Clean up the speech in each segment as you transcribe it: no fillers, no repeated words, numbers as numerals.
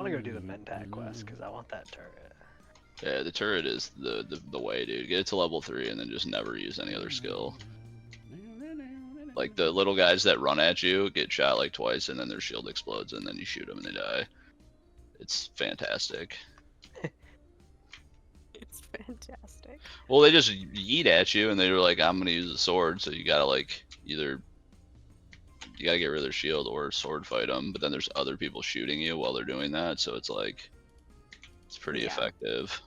want to go do the Mentat quest because I want that turret. Yeah, the turret is the way, dude. Get it to level 3 and then just never use any other skill. Like the little guys that run at you get shot like twice and then their shield explodes and then you shoot them and they die. It's fantastic. It's fantastic. Well, they just yeet at you and they're like, I'm gonna use a sword, so you gotta like either you gotta get rid of their shield or sword fight them. But then there's other people shooting you while they're doing that, so it's like it's pretty effective.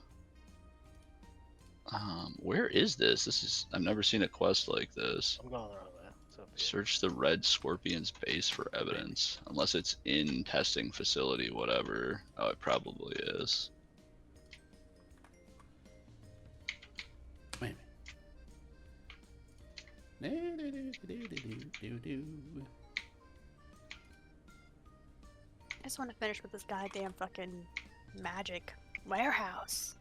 Where is this? This is I've never seen a quest like this. I'm going the wrong way. Search the Red Scorpion's base for evidence. Unless it's in testing facility, whatever. Oh, it probably is. Wait a minute. I just want to finish with this goddamn fucking magic warehouse.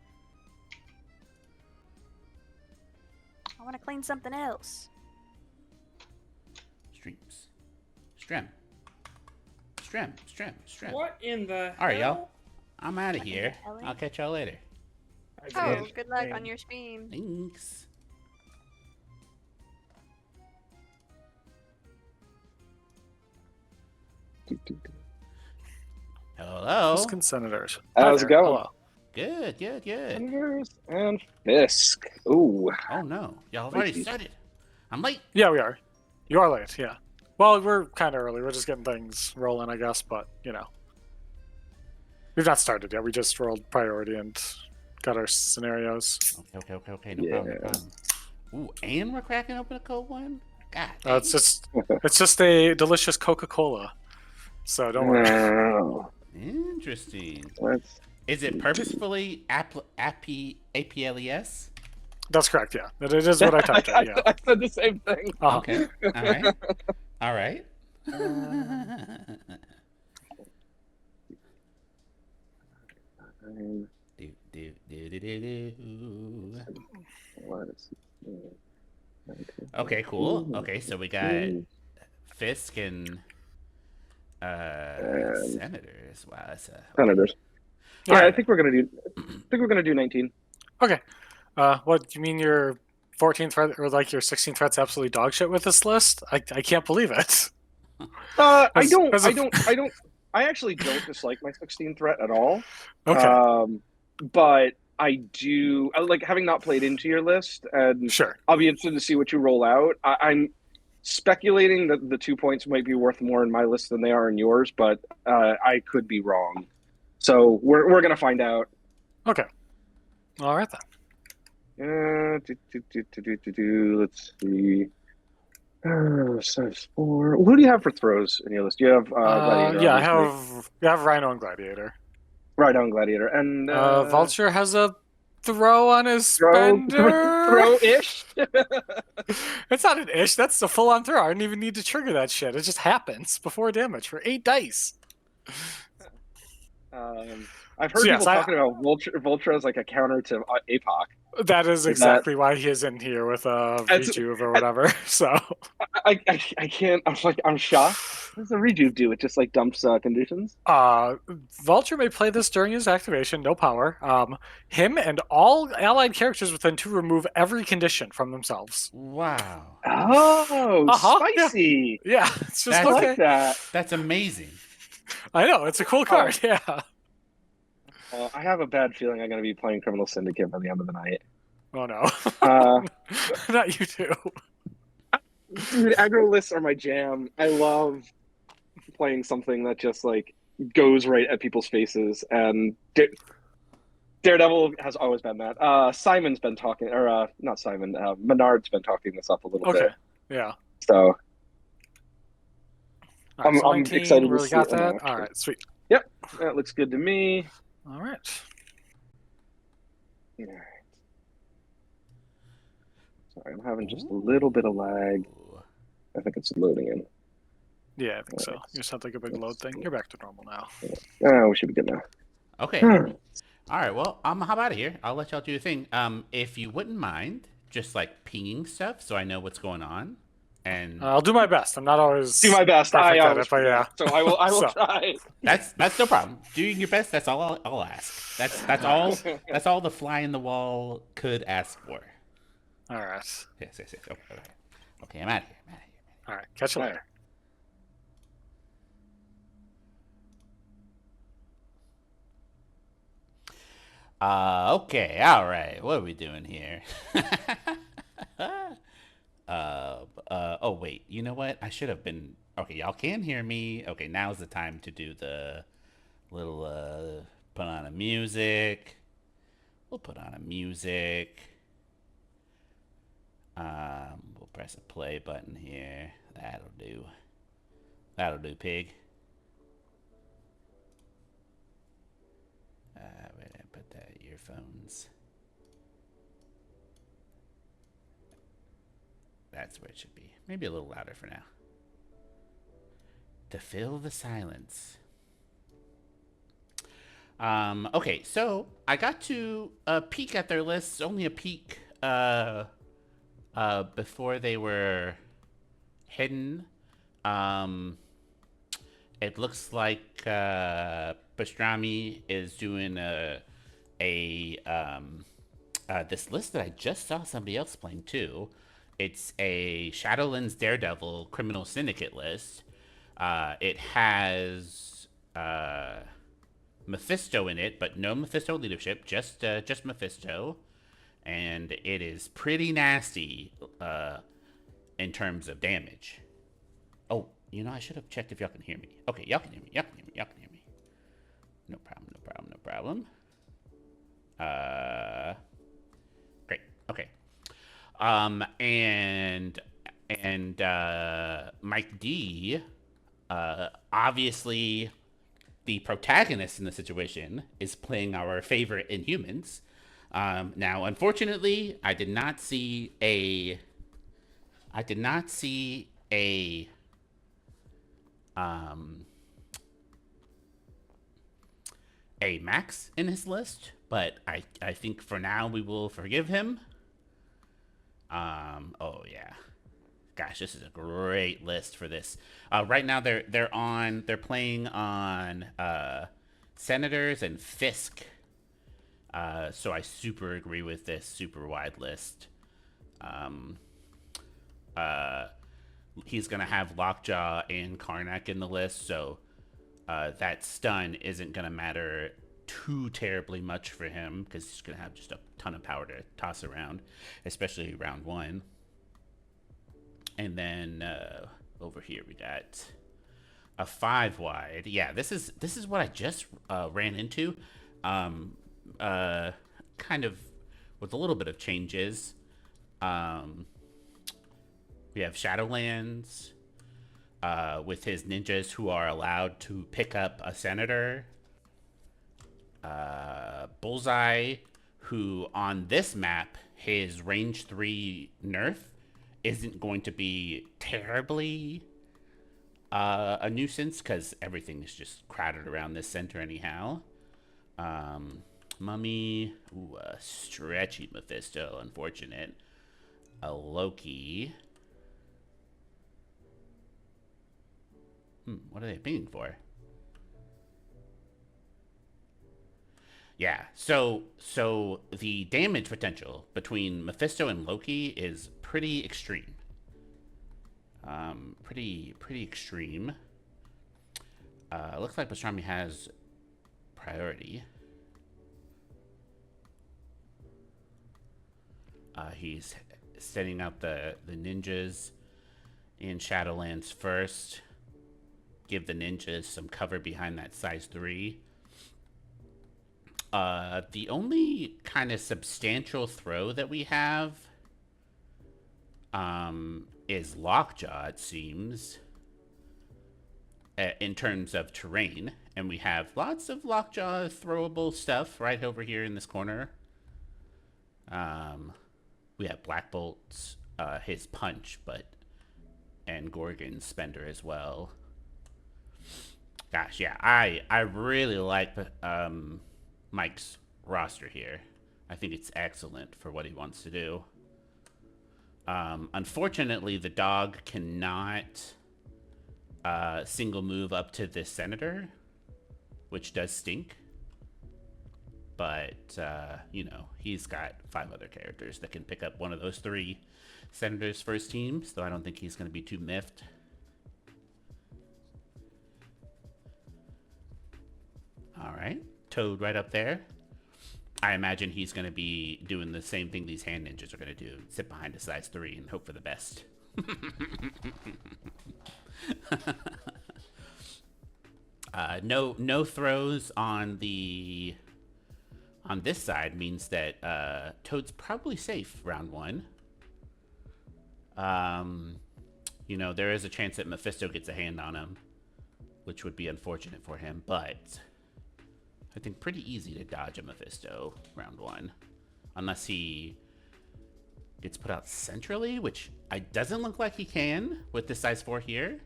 I want to clean something else. Streams. Strem. What in the All right, y'all. hell? I'm out of What in here. the hell? I'll catch y'all later. Oh, good luck on your stream. Thanks. Hello. Tuscan Senators. How's it going? Hello. Good. Senators and Fisk. Ooh. Oh no, y'all have already started. I'm late. Yeah, we are. You are late, yeah. Well, we're kind of early. We're just getting things rolling, I guess, but, you know. We've not started yet. We just rolled priority and got our scenarios. Okay. No problem. Ooh, and we're cracking open a cold one? God. It's just a delicious Coca-Cola. So don't worry. Oh, Interesting. let's Is it purposefully APLES? That's correct, yeah. It is what I typed in, yeah. I said the same thing. Uh-huh. Okay. All right. Okay, cool. Okay, so we got Fisk and Senators. Wow, that's a Senators. Yeah. Yeah, I think we're gonna do 19. Okay. What, you mean your 14 threat, or like your 16 threat's absolutely dog shit with this list? I can't believe it. I actually don't dislike my 16 threat at all. Okay. But I do like having not played into your list, and Sure. I'll be interested to see what you roll out. I'm speculating that the 2 points might be worth more in my list than they are in yours, but I could be wrong. So we're gonna find out. Okay. All right then. Let's see. Size 4. Who do you have for throws in your list? You have Gladiator. Yeah, obviously. I have Rhino and Gladiator. Right on Gladiator, and Vulture has a throw on his spender. Throw-ish. It's not an ish. That's a full-on throw. I didn't even need to trigger that shit. It just happens before damage for 8 dice. I've heard people talking about Vulture as like a counter to APOC. That is exactly why he is in here with Rejuve or whatever. So I can't. I'm shocked. What does a Rejuve do? It just like dumps conditions. Vulture may play this during his activation, no power. Him and all allied characters within 2 remove every condition from themselves. wow. Oh, spicy. Yeah, it's just I like that. That's amazing. I know, it's a cool card, yeah. I have a bad feeling I'm going to be playing Criminal Syndicate by the end of the night. Oh no. Not you too. Dude, aggro lists are my jam. I love playing something that just like goes right at people's faces, and Daredevil has always been that. Simon's been talking, or not Simon, Menard's been talking this up a little bit. Yeah. So All right, I'm excited to really see got it that. now, All right, sweet. Yep, that looks good to me. All right. All right. Sorry, I'm having just a little bit of lag. I think it's loading in. Yeah, I think so. You sound like a big load thing. You're back to normal now. We should be good now. Okay. All right. Well, I'm hop out of here. I'll let y'all do your thing. If you wouldn't mind, just like pinging stuff, so I know what's going on. And I'll do my best. I'm not always Do my best. I perfect at always it, but yeah. forget, so I will. I will So, try. that's no problem. Doing your best. That's all I'll ask. That's all the fly in the wall could ask for. all right. Yes. Okay. Okay. I'm out of here. All right. Catch you All later. Okay. All right. What are we doing here? Oh wait. You know what? I should have been. Okay, y'all can hear me. Okay, now's the time to do the little put on a music. We'll put on a music. We'll press a play button here. That'll do. That'll do, pig. Where did I put that? Earphones. That's where it should be. Maybe a little louder for now. To fill the silence. Okay, so I got to peek at their lists, only a peek before they were hidden. It looks like Pastrami is doing this list that I just saw somebody else playing too. It's a Shadowlands Daredevil Criminal Syndicate list. It has Mephisto in it, but no Mephisto leadership, just Mephisto, and it is pretty nasty in terms of damage. Oh, you know, I should have checked if y'all can hear me. Okay, y'all can hear me. Y'all can hear me. Y'all can hear me. No problem. No problem. No problem. Great. Okay. And Mike D, obviously the protagonist in the situation, is playing our favorite Inhumans. Now, unfortunately, I did not see a Max in his list, but I think for now we will forgive him. Oh yeah. Gosh, this is a great list for this. Right now they're playing on Senators and Fisk. So I super agree with this super wide list. He's gonna have Lockjaw and Karnak in the list, so that stun isn't gonna matter too terribly much for him because he's gonna have just a ton of power to toss around, especially round one. And then over here we got a 5 wide. Yeah, this is what I just ran into. Kind of with a little bit of changes. We have Shadowlands with his ninjas who are allowed to pick up a senator. Bullseye, who on this map, his range 3 nerf isn't going to be terribly a nuisance because everything is just crowded around this center anyhow. Mummy, ooh, a stretchy Mephisto, unfortunate. A Loki. What are they pinging for? Yeah, so the damage potential between Mephisto and Loki is pretty extreme. Pretty extreme. Looks like Pastrami has priority. He's setting out the ninjas in Shadowlands first. Give the ninjas some cover behind that size 3. The only kind of substantial throw that we have is Lockjaw, it seems, in terms of terrain. And we have lots of Lockjaw throwable stuff right over here in this corner. We have Black Bolt's, his punch, and Gorgon's spender as well. Gosh, yeah, I really like Mike's roster here. I think it's excellent for what he wants to do. Unfortunately, the dog cannot single move up to this senator, which does stink. But, you know, he's got 5 other characters that can pick up one of those 3 senators for his team, so I don't think he's going to be too miffed. All right, Toad right up there. I imagine he's going to be doing the same thing these hand ninjas are going to do. Sit behind a size 3 and hope for the best. No throws on this side means that Toad's probably safe round 1. You know, there is a chance that Mephisto gets a hand on him, which would be unfortunate for him, but I think pretty easy to dodge a Mephisto round 1. Unless he gets put out centrally, which it doesn't look like he can with this size 4 here.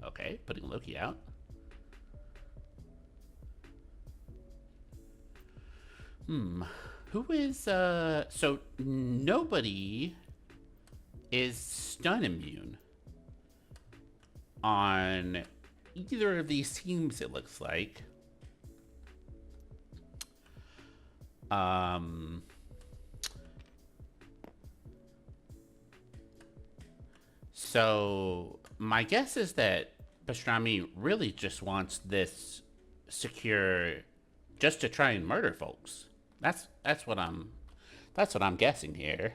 Okay, putting Loki out. Who is, so nobody is stun immune on either of these teams, it looks like. So my guess is that Pastrami really just wants this secure just to try and murder folks. That's what I'm guessing here.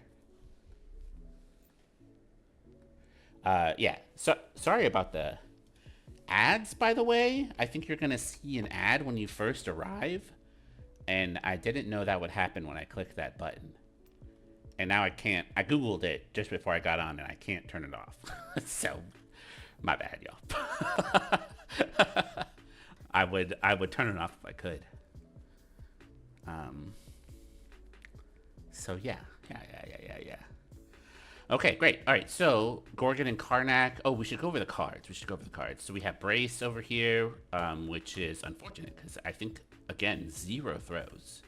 Yeah. So sorry about the ads, by the way. I think you're gonna see an ad when you first arrive, and I didn't know that would happen when I clicked that button. And now I can't. I googled it just before I got on, and I can't turn it off. So, my bad, y'all. I would turn it off if I could. So yeah. Okay, great. All right, so Gorgon and Karnak. Oh, we should go over the cards. So we have Brace over here, which is unfortunate because I think, again, 0 throws.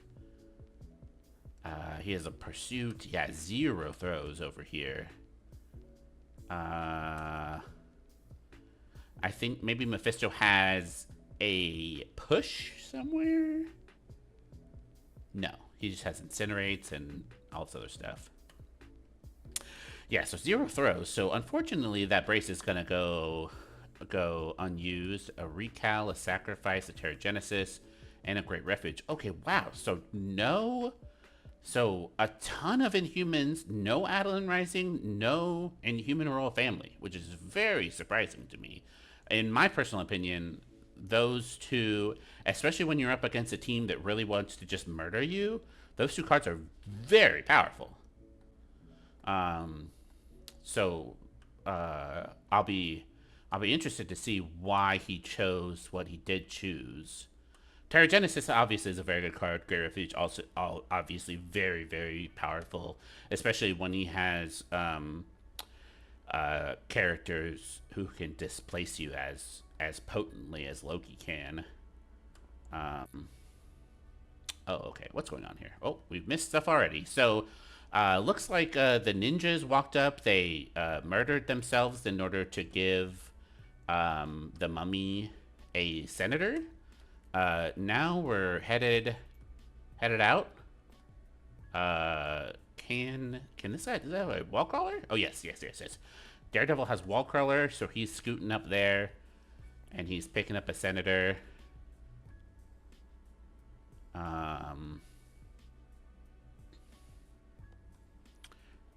He has a Pursuit. Yeah, 0 throws over here. I think maybe Mephisto has a push somewhere. No, he just has Incinerates and all this other stuff. Yeah, so 0 throws. So unfortunately, that Brace is gonna go unused. A Recal, a Sacrifice, a Terrigenesis, and a Great Refuge. Okay, wow. So a ton of Inhumans, no Adeline Rising, no Inhuman Royal Family, which is very surprising to me. In my personal opinion, those two, especially when you're up against a team that really wants to just murder you, those 2 cards are very powerful. So I'll be interested to see why he chose what he did choose. Terrigenesis obviously is a very good card. Great Refuge also obviously very, very powerful, especially when he has characters who can displace you as potently as Loki can. Oh, okay. What's going on here? Oh, we've missed stuff already. So, looks like the ninjas walked up. They murdered themselves in order to give the mummy a senator. Now we're headed out. Can this guy, does that have a wall crawler? Oh, yes. Daredevil has wall crawler, so he's scooting up there, and he's picking up a senator.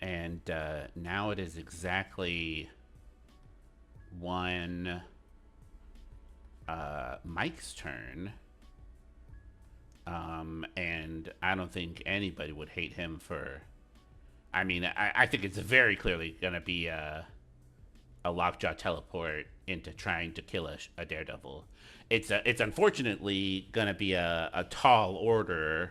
And now it is exactly one Mike's turn. And I don't think anybody would hate him for... I mean, I think it's very clearly going to be a Lockjaw teleport into trying to kill a Daredevil. It's unfortunately going to be a tall order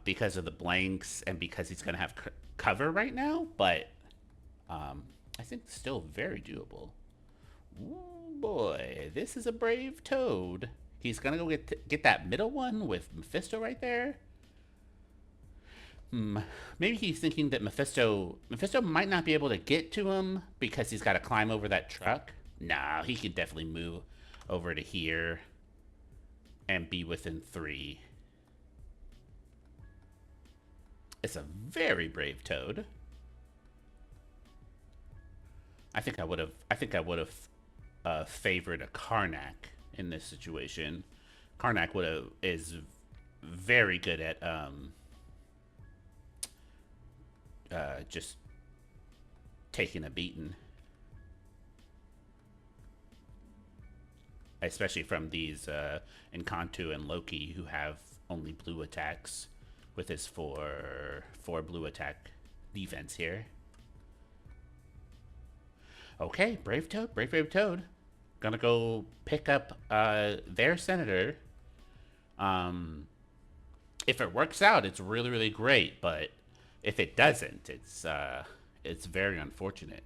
because of the blanks and because he's going to have cover right now, but I think still very doable. Ooh, boy, this is a brave Toad. He's going to go get that middle one with Mephisto right there. Maybe he's thinking that Mephisto might not be able to get to him because he's got to climb over that truck. Nah, he can definitely move over to here and be within 3. It's a very brave Toad. I think I would have favored a Karnak in this situation. Karnak is very good at just taking a beating, especially from these Encanto and Loki, who have only blue attacks with his four blue attack defense here. Okay, brave Toad. Gonna go pick up their senator. If it works out, it's really, really great, but if it doesn't, it's very unfortunate.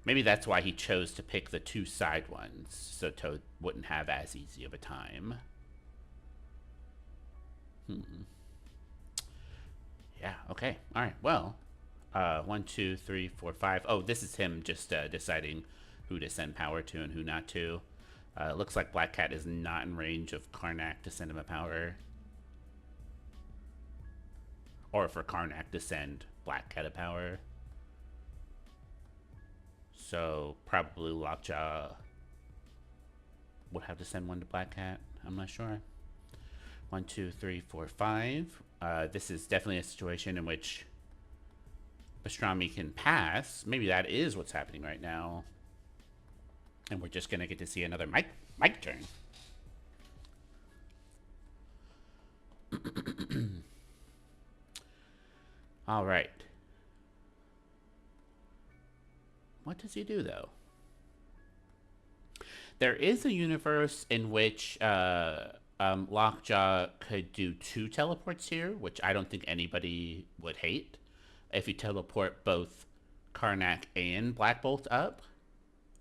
Maybe that's why he chose to pick the 2 side ones, so Toad wouldn't have as easy of a time. Yeah, okay. Alright, well. 1, 2, 3, 4, 5. Oh, this is him just deciding who to send power to and who not to. It looks like Black Cat is not in range of Karnak to send him a power. Or for Karnak to send Black Cat a power. So probably Lockjaw would have to send one to Black Cat. I'm not sure. 1, 2, 3, 4, 5. This is definitely a situation in which Pastrami can pass. Maybe that is what's happening right now. And we're just going to get to see another Mike turn. All right. What does he do, though? There is a universe in which Lockjaw could do 2 teleports here, which I don't think anybody would hate. If you teleport both Karnak and Black Bolt up,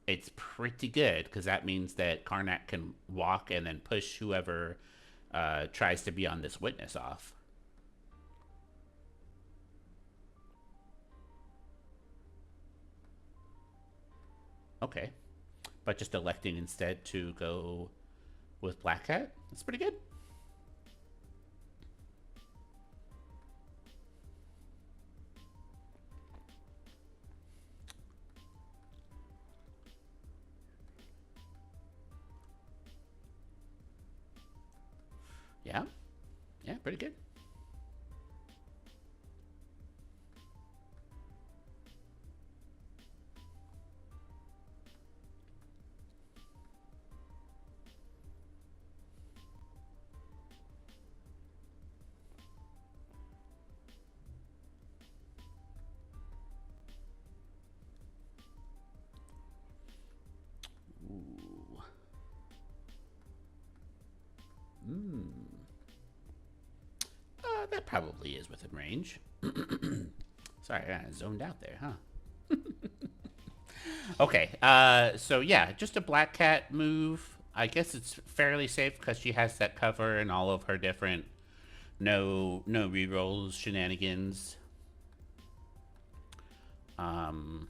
it's pretty good, because that means that Karnak can walk and then push whoever tries to be on this witness off. Okay. But just electing instead to go with Black Cat, that's pretty good. Yeah. Yeah, pretty good. Ooh. That probably is within range. Sorry, I kinda zoned out there, huh? Okay, so yeah, just a Black Cat move. I guess it's fairly safe because she has that cover and all of her different no rerolls shenanigans. Alright,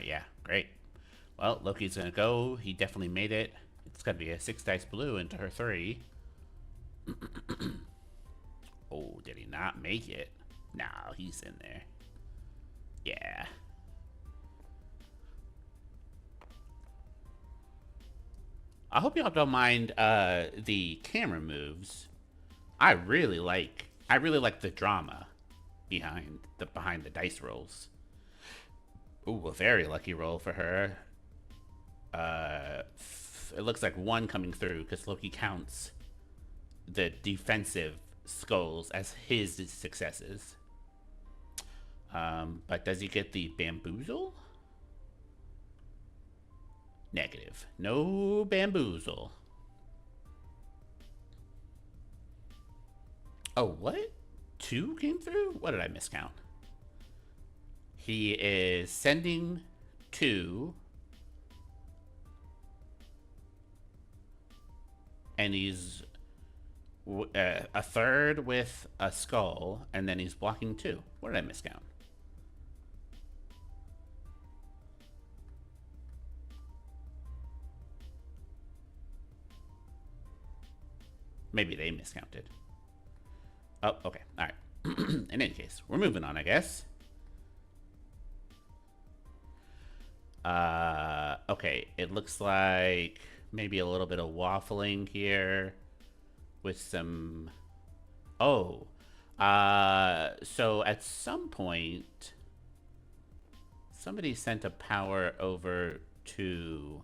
yeah, great. Well, Loki's gonna go. He definitely made it. It's gonna be a 6 dice blue into her 3. Oh, did he not make it? No, he's in there. Yeah. I hope y'all don't mind the camera moves. I really like the drama behind the dice rolls. Ooh, a very lucky roll for her. It looks like 1 coming through because Loki counts the defensive skulls as his successes. But does he get the bamboozle? Negative. No bamboozle. Oh, what? 2 came through? What did I miscount? He is sending 2. and he's a third with a skull, and then he's blocking 2. What did I miscount? Maybe they miscounted. Oh, okay. All right. In any case, we're moving on, I guess. Okay. It looks like maybe a little bit of waffling here with some... Oh. So at some point, somebody sent a power over to...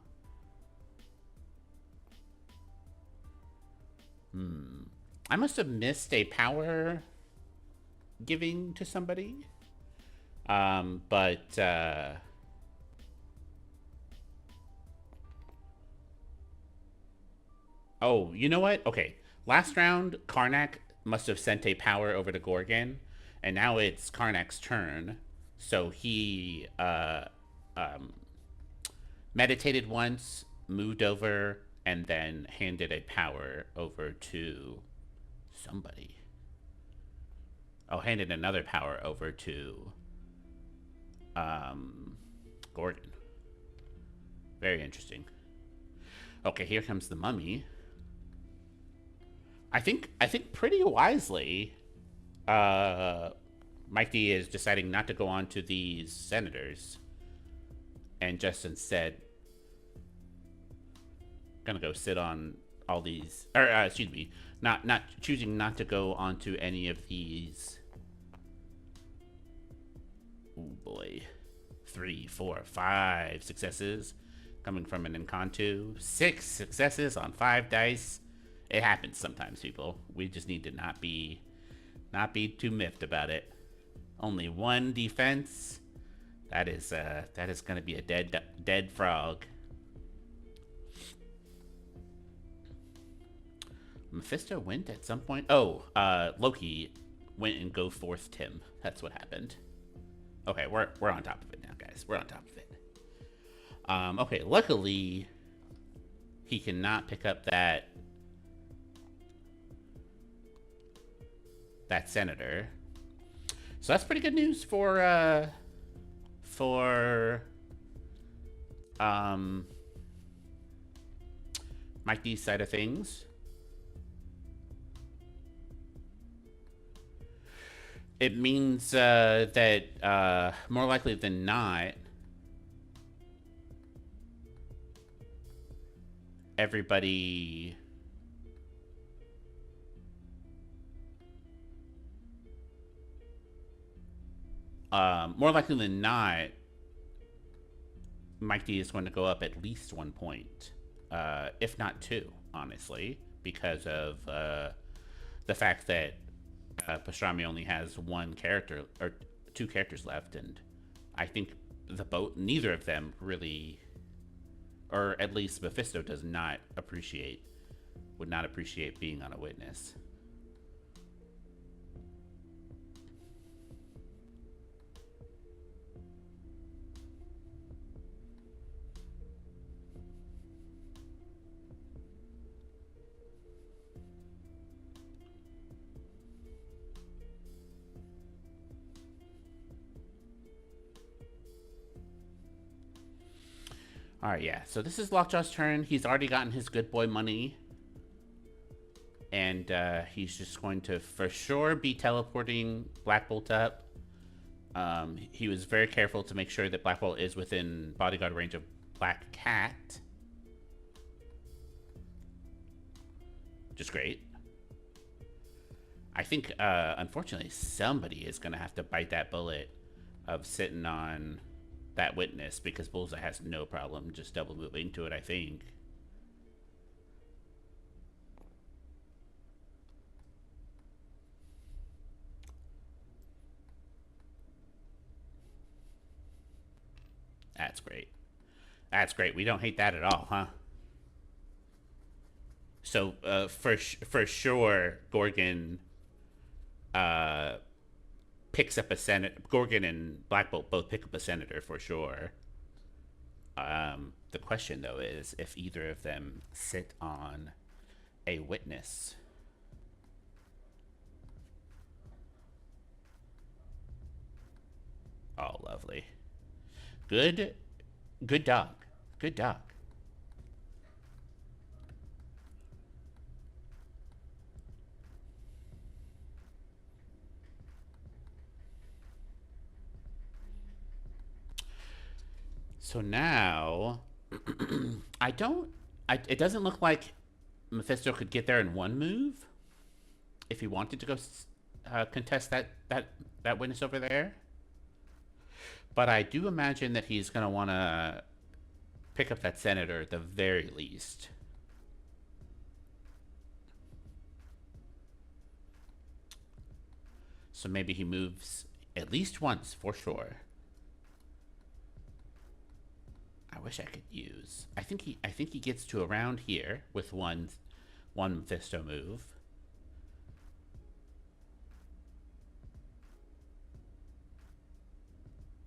I must have missed a power giving to somebody. Oh, you know what? Okay. Last round, Karnak must have sent a power over to Gorgon, and now it's Karnak's turn. So he meditated once, moved over, and then handed a power over to somebody. Oh, handed another power over to Gordon. Very interesting. Okay, here comes the mummy. I think pretty wisely, Mike D is deciding not to go on to these senators, and just instead gonna go sit on all these, or excuse me, not choosing not to go onto any of these. Oh boy, 3, 4, 5 successes coming from an Encanto. 6 successes on 5 dice. It happens sometimes, people. We just need to not be too miffed about it. Only 1 defense. That is gonna be a dead frog. Mephisto went at some point. Oh, Loki went and go forth him. That's what happened. Okay, we're on top of it now, guys. We're on top of it. Okay, luckily he cannot pick up that senator. So that's pretty good news for Mike D's side of things. It means that more likely than not, everybody more likely than not, Mike D is going to go up at least 1 point, if not 2, honestly, because of the fact that Pastrami only has 1 character or 2 characters left, and I think neither of them really, or at least Mephisto would not appreciate being on a witness. All right, yeah. So this is Lockjaw's turn. He's already gotten his good boy money. And he's just going to, for sure, be teleporting Black Bolt up. He was very careful to make sure that Black Bolt is within bodyguard range of Black Cat. Which is great. I think, unfortunately, somebody is going to have to bite that bullet of sitting on that witness, because Bullseye has no problem just double moving to it, I think. That's great. That's great. We don't hate that at all, huh? So, for sure, Gorgon picks up a senator. Gorgon and Black Bolt both pick up a senator for sure. The question, though, is if either of them sit on a witness. Oh, lovely. Good dog. Good dog. So now, it doesn't look like Mephisto could get there in one move if he wanted to go contest that witness over there. But I do imagine that he's going to want to pick up that senator at the very least. So maybe he moves at least once for sure. I wish I could use. I think he gets to around here with one Mephisto move.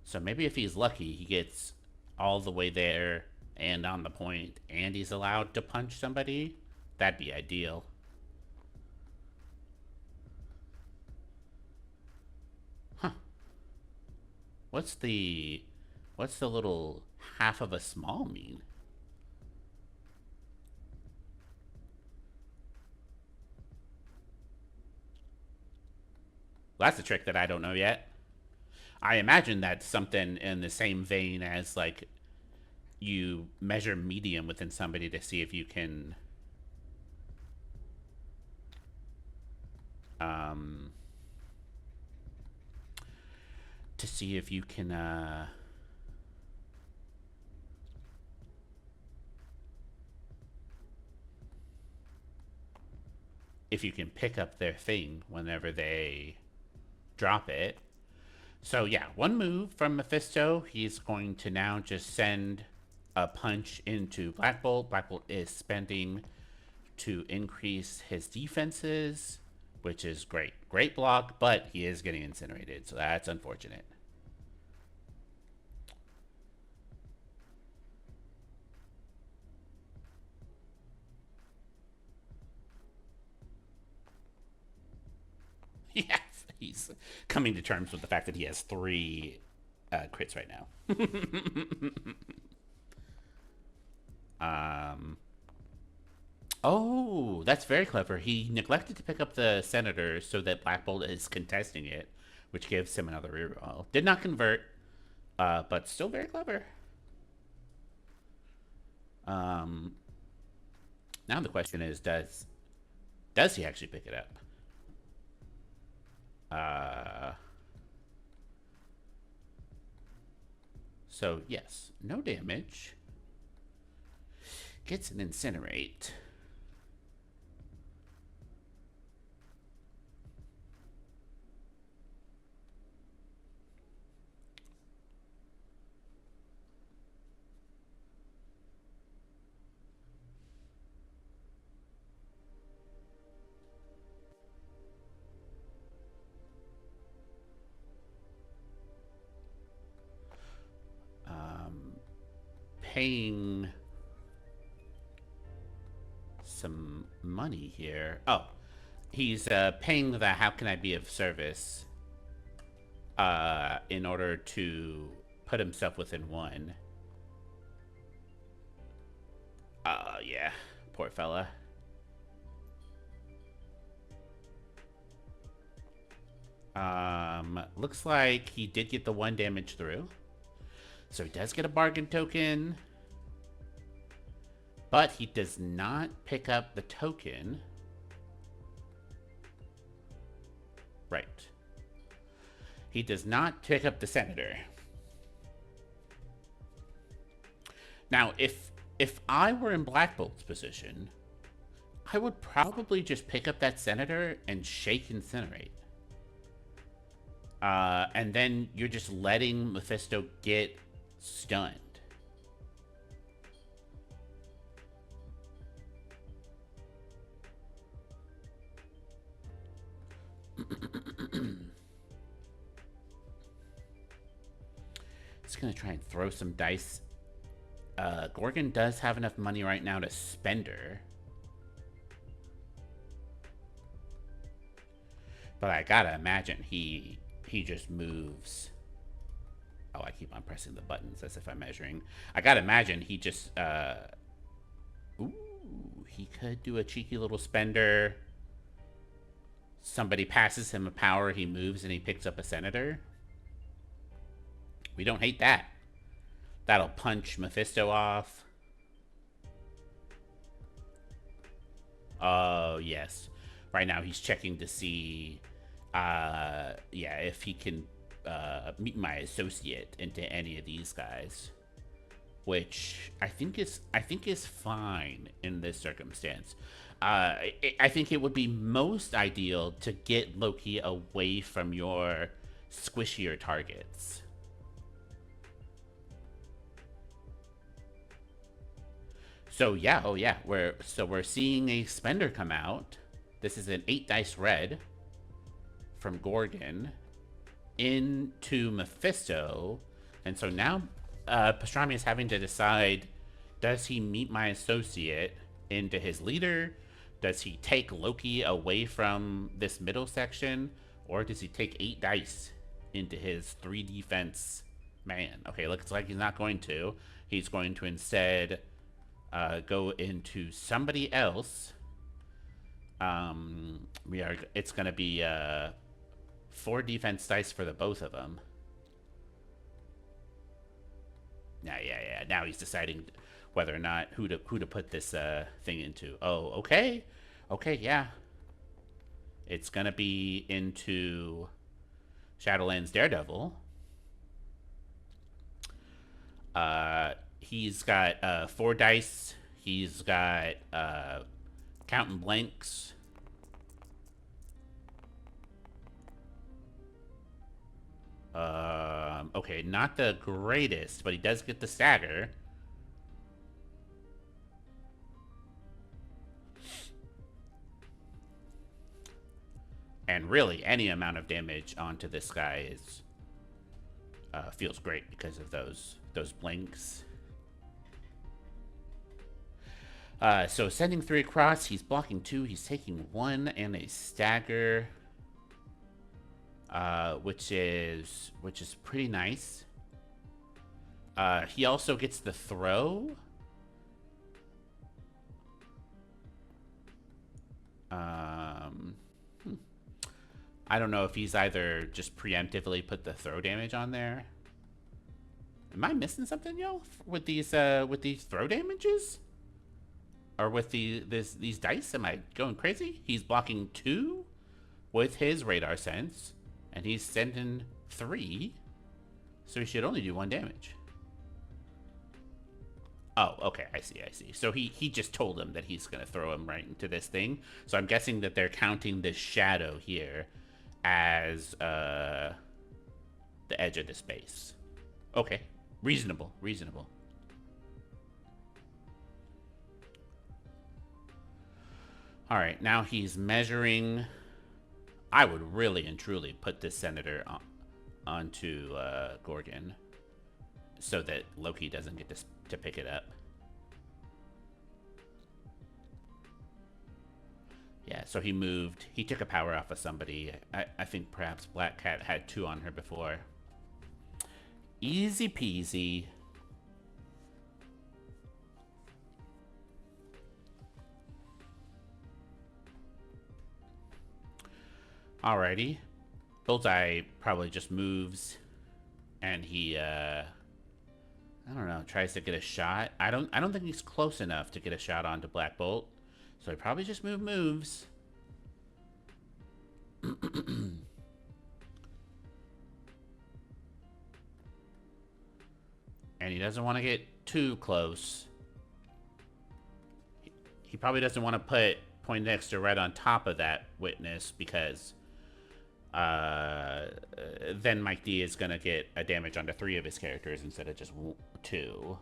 So maybe if he's lucky, he gets all the way there and on the point, and he's allowed to punch somebody. That'd be ideal. Huh. What's the little half of a small mean? Well, that's a trick that I don't know yet. I imagine that's something in the same vein as like you measure medium within somebody to see if you can to see if you can pick up their thing whenever they drop it. So yeah, one move from Mephisto. He's going to now just send a punch into Black Bolt. Black Bolt is spending to increase his defenses, which is great. Great block, but he is getting incinerated, so that's unfortunate. Yes, he's coming to terms with the fact that he has 3 crits right now. Oh, that's very clever. He neglected to pick up the senator so that Black Bolt is contesting it, which gives him another reroll. Did not convert, but still very clever. Now the question is, does he actually pick it up? So yes, no damage. Gets an incinerate. Paying some money here. Oh, he's paying the how can I be of service in order to put himself within 1. Yeah, poor fella. Looks like he did get the 1 damage through. So he does get a bargain token. But he does not pick up the token. Right. He does not pick up the senator. Now, if I were in Black Bolt's position, I would probably just pick up that senator and shake incinerate. And then you're just letting Mephisto get stunned. Just gonna try and throw some dice. Gorgon does have enough money right now to spend her. But I gotta imagine he just moves. Oh, I keep on pressing the buttons as if I'm measuring. I gotta imagine he just ooh, he could do a cheeky little spender. Somebody passes him a power, he moves and he picks up a senator. We don't hate that. That'll punch Mephisto off. Oh, yes. Right now he's checking to see, yeah, if he can meet my associate into any of these guys, which I think is fine in this circumstance. I think it would be most ideal to get Loki away from your squishier targets. So yeah, oh yeah, we're seeing a spender come out. This is an 8 dice red from Gorgon into Mephisto, and so now Pastrami is having to decide: does he meet my associate into his leader? Does he take Loki away from this middle section, or does he take 8 dice into his 3 defense man? Okay, looks like he's not going to. He's going to instead go into somebody else. It's going to be 4 defense dice for the both of them. Yeah. Now he's deciding whether or not who to put this thing into. Oh, okay, yeah. It's gonna be into Shadowlands Daredevil. He's got 4 dice. He's got counting blanks. Okay, not the greatest, but he does get the stagger. And really, any amount of damage onto this guy is feels great because of those blinks. So sending 3 across, he's blocking 2, he's taking 1 and a stagger. Which is pretty nice. He also gets the throw. I don't know if he's either just preemptively put the throw damage on there. Am I missing something, yo? With these throw damages? Or with these dice? Am I going crazy? He's blocking 2 with his radar sense. And he's sending 3, so he should only do 1 damage. Oh, okay, I see. So he just told him that he's gonna throw him right into this thing. So I'm guessing that they're counting this shadow here as the edge of the space. Okay, reasonable. All right, now he's measuring. I would really and truly put this senator onto Gorgon so that Loki doesn't get to pick it up. Yeah, so he moved. He took a power off of somebody. I think perhaps Black Cat had 2 on her before. Easy peasy. Alrighty. Bullseye probably just moves and he I don't know, tries to get a shot. I don't think he's close enough to get a shot onto Black Bolt. So he probably just moves. And he doesn't want to get too close. He probably doesn't want to put Poindexter right on top of that witness because then Mike D is going to get a damage onto 3 of his characters instead of just 2.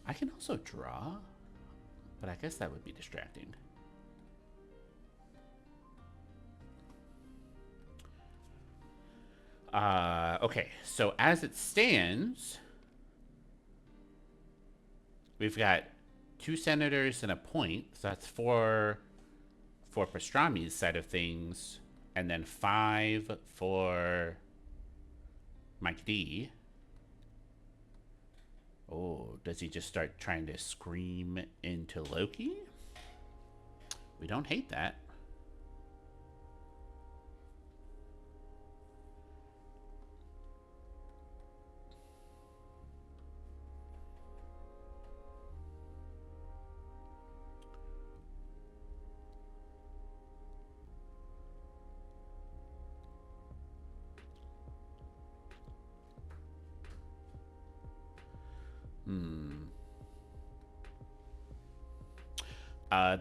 I can also draw, but I guess that would be distracting. Okay, so as it stands, we've got 2 senators and a point. So that's 4 for Pastrami's side of things, and then 5 for Mike D. Oh, does he just start trying to scream into Loki? We don't hate that.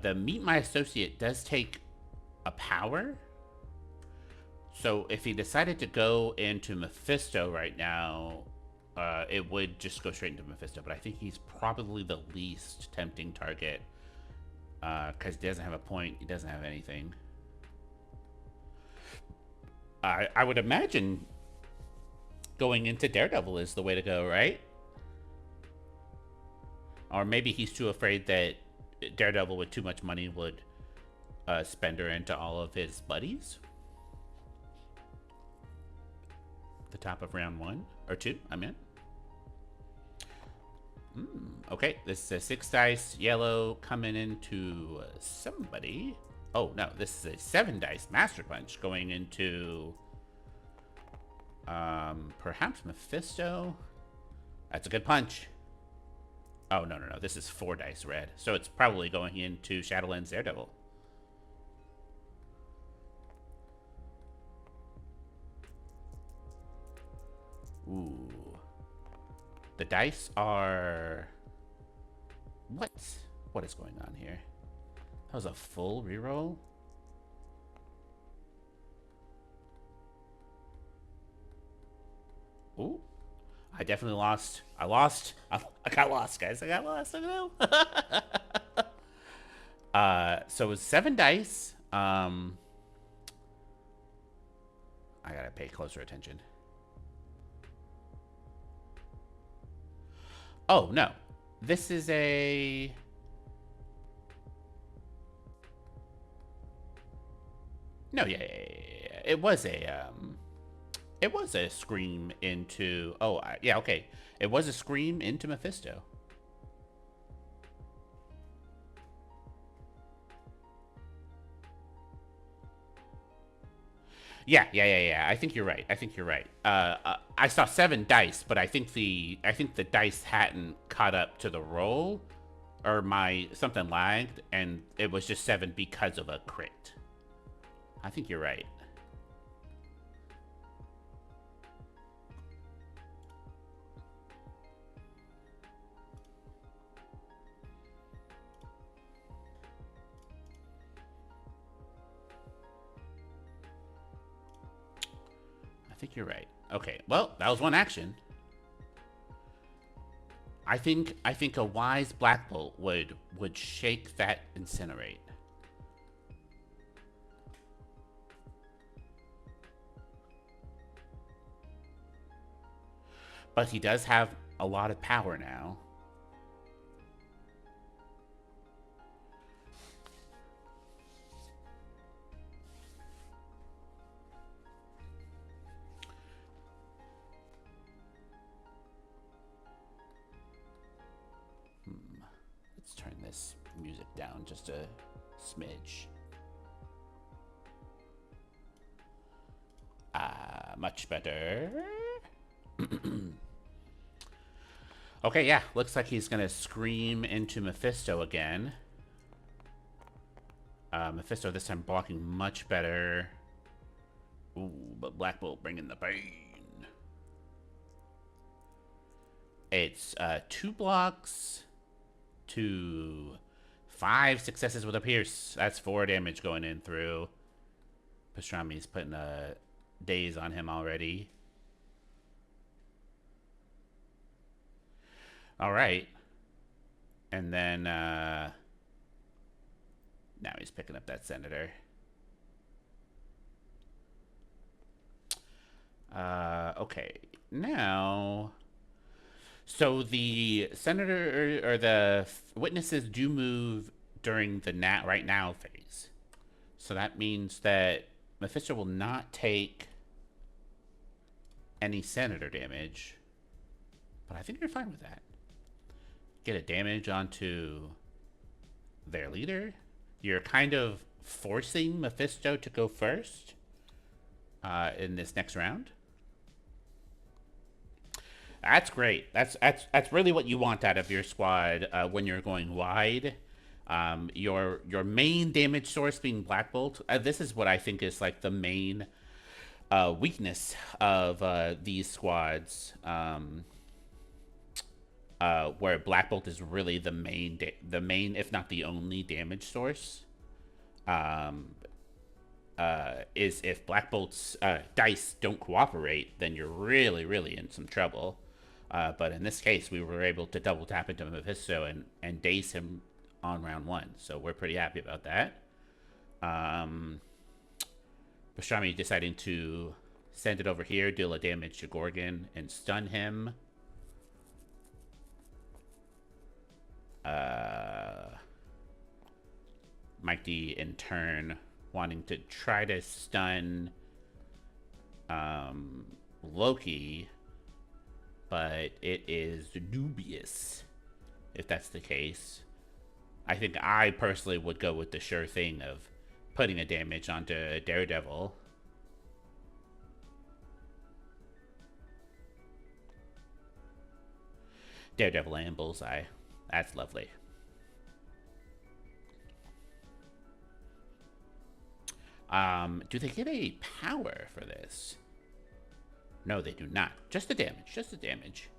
The Meet My Associate does take a power. So if he decided to go into Mephisto right now, it would just go straight into Mephisto. But I think he's probably the least tempting target. Because he doesn't have a point. He doesn't have anything. I would imagine going into Daredevil is the way to go, right? Or maybe he's too afraid that Daredevil with too much money would spend her into all of his buddies. The top of round 1 or 2, I meant. Okay, this is a 6 dice yellow coming into somebody. Oh no, this is a 7 dice Master Punch going into perhaps Mephisto. That's a good punch. Oh no, this is 4 dice red, so it's probably going into Shadowlands Daredevil. Ooh. The dice are... What? What is going on here? That was a full reroll? Ooh. I definitely lost. I got lost, guys. I got lost. I know. So it was 7 dice. I gotta pay closer attention. Oh, no. This is a... No, yeah. It was a, It was a scream into... Oh, yeah, okay. It was a scream into Mephisto. Yeah. I think you're right. I saw 7 dice, but I think the dice hadn't caught up to the roll, or something lagged, and it was just 7 because of a crit. I think you're right. I think you're right. Okay, well, that was 1 action. I think a wise Black Bolt would shake that Incinerate. But he does have a lot of power now. Let's turn this music down just a smidge. Much better. Okay, yeah. Looks like he's gonna scream into Mephisto again. Mephisto this time blocking much better. Ooh, but Black Bolt bringing the pain. It's 2 blocks to 5 successes with a pierce. That's 4 damage going in through. Pastrami's putting a daze on him already. All right. And then now he's picking up that senator. Okay, now. So the senator or the witnesses do move during the right now phase. So that means that Mephisto will not take any senator damage. But I think you're fine with that. Get a damage onto their leader. You're kind of forcing Mephisto to go first in this next round. That's great. That's really what you want out of your squad when you're going wide. Your main damage source being Black Bolt. This is what I think is like the main weakness of these squads. Where Black Bolt is really the main, if not the only damage source. Is if Black Bolt's dice don't cooperate, then you're really in some trouble. But in this case, we were able to double tap into Mephisto and daze him on round 1, so we're pretty happy about that. Pastrami deciding to send it over here, deal a damage to Gorgon, and stun him. Mike D in turn wanting to try to stun Loki, but it is dubious if that's the case. I think I personally would go with the sure thing of putting a damage onto Daredevil. Daredevil and Bullseye. That's lovely. Do they get a power for this? No, they do not. Just the damage. Just the damage.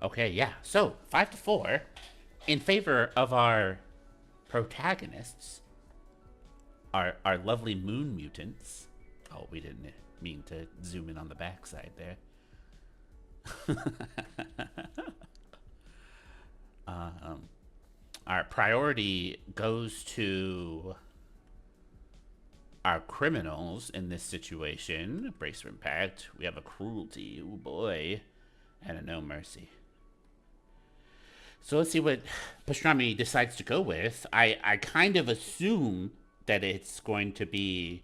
Okay, yeah. So, 5-4 in favor of our protagonists, our lovely moon mutants. Oh, we didn't mean to zoom in on the backside there. Our priority goes to our criminals in this situation. Brace for impact. We have a cruelty, oh boy, and a no mercy. So let's see what Pastrami decides to go with. I kind of assume that it's going to be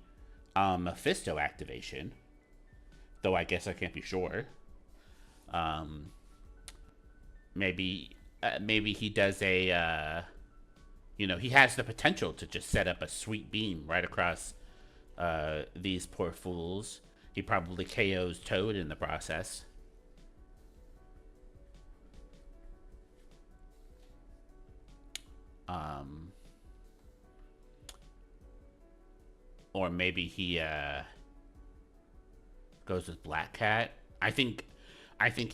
Mephisto activation, though I guess I can't be sure. Maybe he does a, he has the potential to just set up a sweet beam right across these poor fools. He probably KOs Toad in the process. Or maybe he goes with Black Cat. I think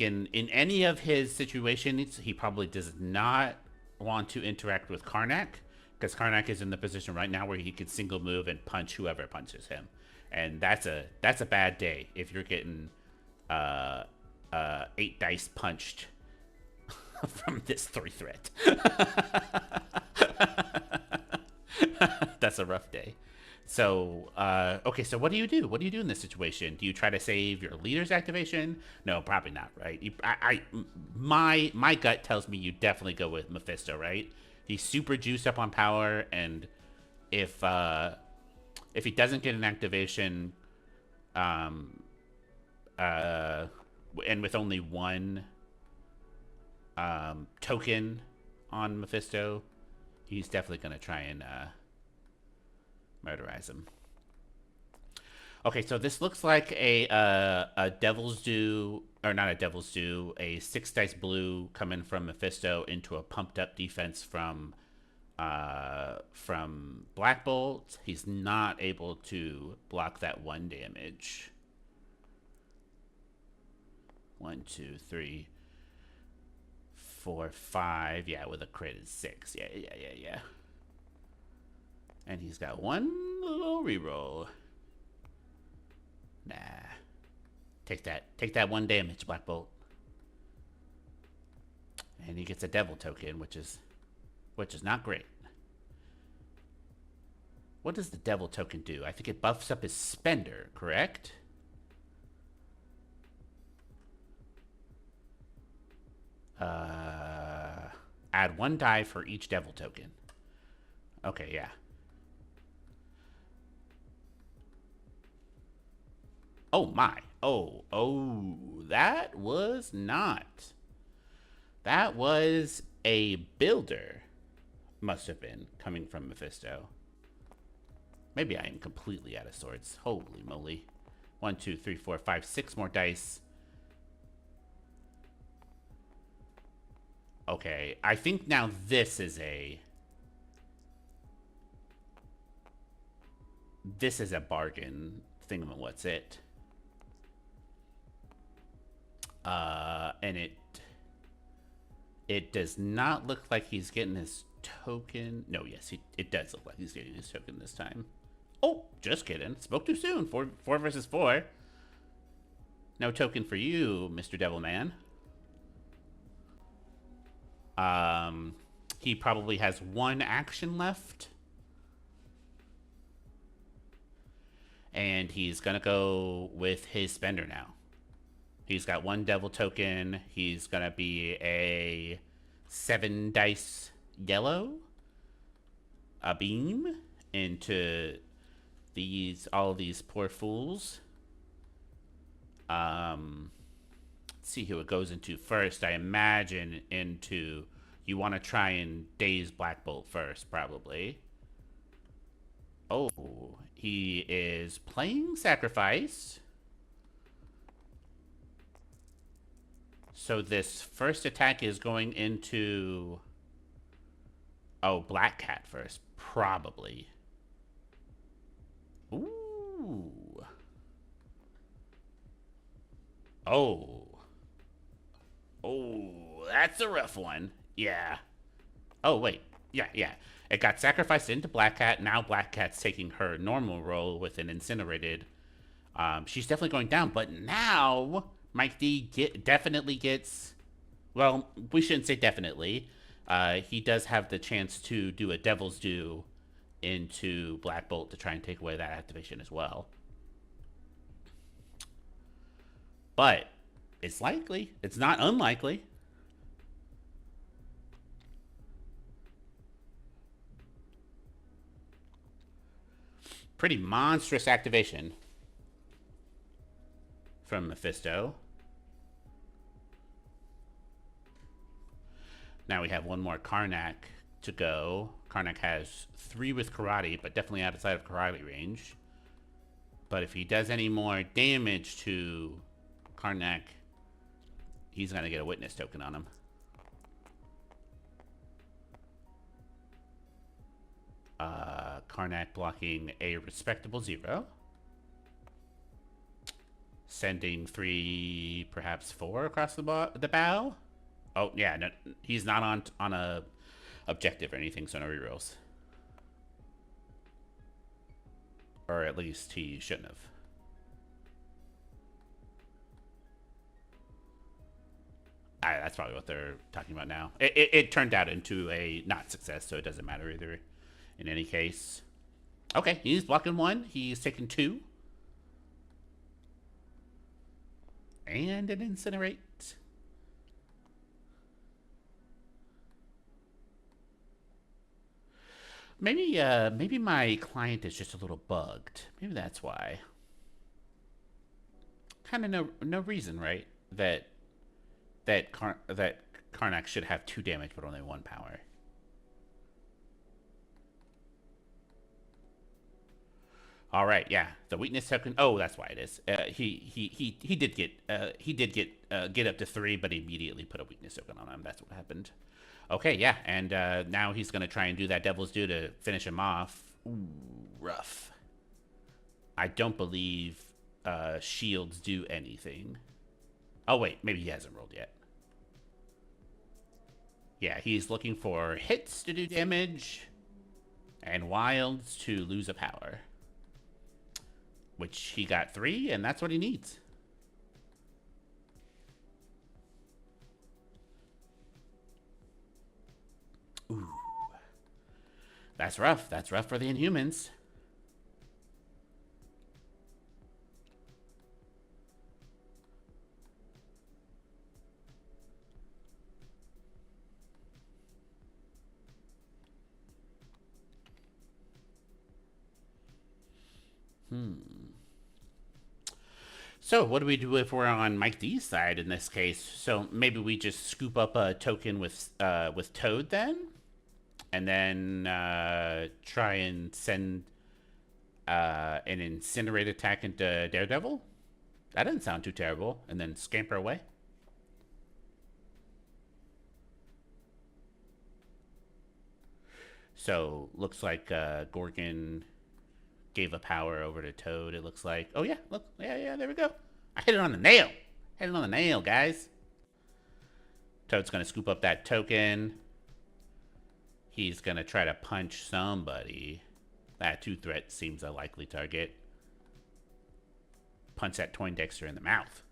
in any of his situations, he probably does not want to interact with Karnak, because Karnak is in the position right now where he could single move and punch whoever punches him, and that's a bad day if you're getting 8 dice punched from this 3 threat. That's a rough day. So, okay, so what do you do? What do you do in this situation? Do you try to save your leader's activation? No, probably not, right? My gut tells me you definitely go with Mephisto, right? He's super juiced up on power, and if he doesn't get an activation, and with only 1 token on Mephisto, he's definitely going to try and murderize him. Okay, so this looks like a Devil's Due, or not a Devil's Due, a 6 dice blue coming from Mephisto into a pumped up defense from Black Bolt. He's not able to block that 1 damage. 1, 2, 3, 4, 5. Yeah, with a crit is 6. Yeah. And he's got 1 little reroll. Nah. Take that 1 damage, Black Bolt. And he gets a devil token, which is not great. What does the devil token do? I think it buffs up his spender, correct? Add 1 die for each devil token. Okay, yeah. Oh my. Oh, that was not. That was a builder. Must have been coming from Mephisto. Maybe I am completely out of sorts. Holy moly. 1, 2, 3, 4, 5, 6 more dice. Okay, I think now this is a bargain thingamawhat's it. And it does not look like he's getting his token. No, yes, it does look like he's getting his token this time. Oh, just kidding. Spoke too soon. 4 versus 4. No token for you, Mr. Devilman. He probably has 1 action left. And he's gonna go with his spender now. He's got 1 devil token. He's gonna be a 7 dice yellow. A beam into all of these poor fools. Let's see who it goes into first. I imagine into, you want to try and daze Black Bolt first, probably. Oh, he is playing Sacrifice. So this first attack is going into... Oh, Black Cat first, probably. Ooh. Oh. Oh, that's a rough one. Yeah. Oh, wait. Yeah. It got sacrificed into Black Cat. Now Black Cat's taking her normal role with an incinerated. She's definitely going down. But now Mike D definitely gets... Well, we shouldn't say definitely. He does have the chance to do a Devil's Due into Black Bolt to try and take away that activation as well. But it's likely. It's not unlikely. Pretty monstrous activation from Mephisto. Now we have 1 more Karnak to go. Karnak has 3 with karate, but definitely outside of karate range. But if he does any more damage to Karnak, he's going to get a witness token on him. Karnak blocking a respectable 0. Sending 3, perhaps 4 across the bow. Oh, yeah, no, he's not on a objective or anything, so no rerolls. Or at least he shouldn't have. That's probably what they're talking about now. It turned out into a not success, so it doesn't matter either in any case. Okay, he's blocking 1. He's taking 2. And an incinerate. Maybe my client is just a little bugged. Maybe that's why. Kind of no reason, right? That Karnak should have 2 damage but only 1 power. All right, yeah, the weakness token. Oh, that's why it is. He did get up to 3, but he immediately put a weakness token on him. That's what happened. Okay, yeah, and now he's gonna try and do that Devil's Due to finish him off. Ooh, rough. I don't believe shields do anything. Oh wait, maybe he hasn't rolled yet. Yeah, he's looking for hits to do damage and wilds to lose a power. Which he got 3, and that's what he needs. Ooh. That's rough. That's rough for the Inhumans. So what do we do if we're on Mike D's side in this case? So maybe we just scoop up a token with Toad then, and then try and send an incinerate attack into Daredevil. That doesn't sound too terrible. And then scamper away. So looks like Gorgon gave a power over to Toad. It looks like. Oh yeah, look, yeah. There we go. I hit it on the nail. Hit it on the nail, guys. Toad's gonna scoop up that token. He's gonna try to punch somebody. That 2-threat seems a likely target. Punch that Poindexter in the mouth.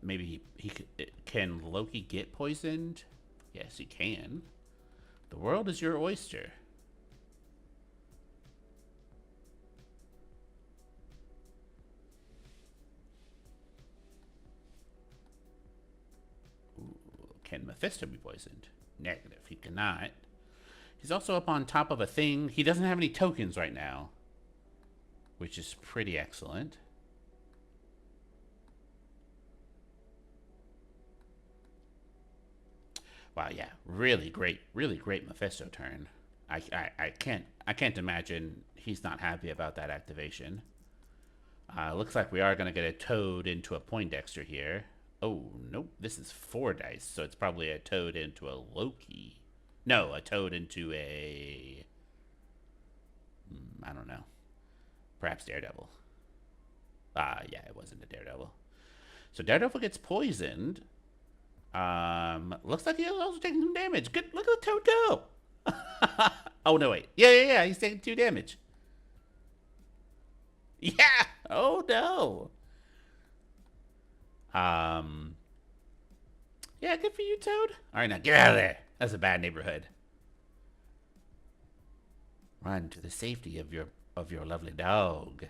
Maybe he can Loki get poisoned? Yes, he can. The world is your oyster. Ooh, can Mephisto be poisoned? Negative, he cannot. He's also up on top of a thing. He doesn't have any tokens right now, which is pretty excellent. Wow, yeah, really great Mephisto turn. I can't imagine he's not happy about that activation. Looks like we are gonna get a Toad into a Poindexter here. Oh nope, this is 4 dice, so it's probably a Toad into a Loki. No, a Toad into a I don't know. Perhaps Daredevil. Yeah, it wasn't a Daredevil. So Daredevil gets poisoned. Looks like he's also taking some damage. Good, look at the Toad go. Oh no, wait. Yeah. He's taking 2 damage. Yeah. Oh no. Yeah, good for you, Toad. All right, now get out of there. That's a bad neighborhood. Run to the safety of your lovely dog.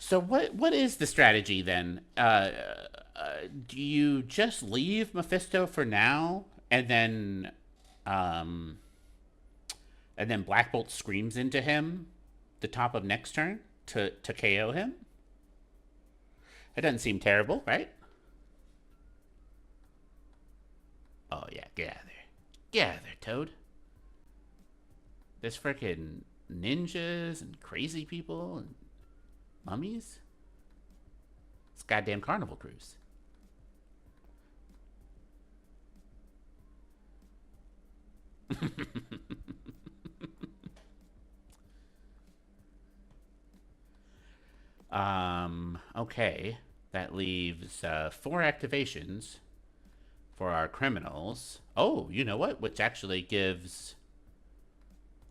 So what is the strategy then? Do you just leave Mephisto for now, and then Black Bolt screams into him the top of next turn to KO him? It doesn't seem terrible, right? Oh yeah, get out of there. Get out of there, Toad. There's freaking ninjas and crazy people and mummies. It's goddamn Carnival Cruise. Okay. That leaves 4 activations for our criminals. Oh, you know what? Which actually gives...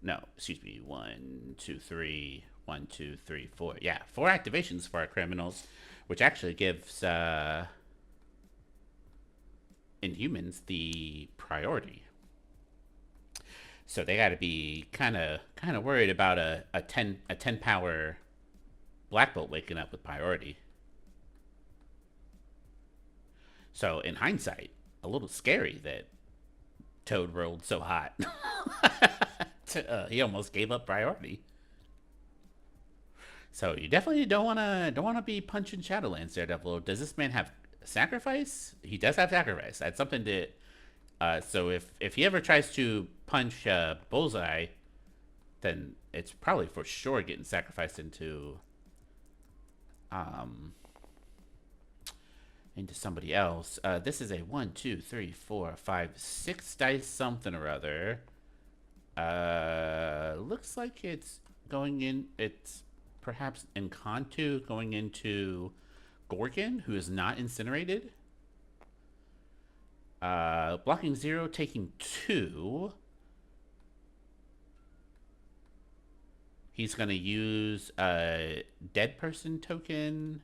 No, excuse me. 1, 2, 3... 1, 2, 3, 4. Yeah, 4 activations for our criminals, which actually gives Inhumans the priority. So they got to be kind of worried about a 10 power Black Bolt waking up with priority. So in hindsight, a little scary that Toad rolled so hot. He almost gave up priority. So you definitely don't wanna be punching Shadowlands, Daredevil. Does this man have sacrifice? He does have sacrifice. That's something to. So if he ever tries to punch Bullseye, then it's probably for sure getting sacrificed into somebody else. This is a 1, 2, 3, 4, 5, 6 dice something or other. Looks like it's going in. It's perhaps Encanto going into Gorgon, who is not incinerated. Blocking 0, taking 2. He's going to use a dead person token.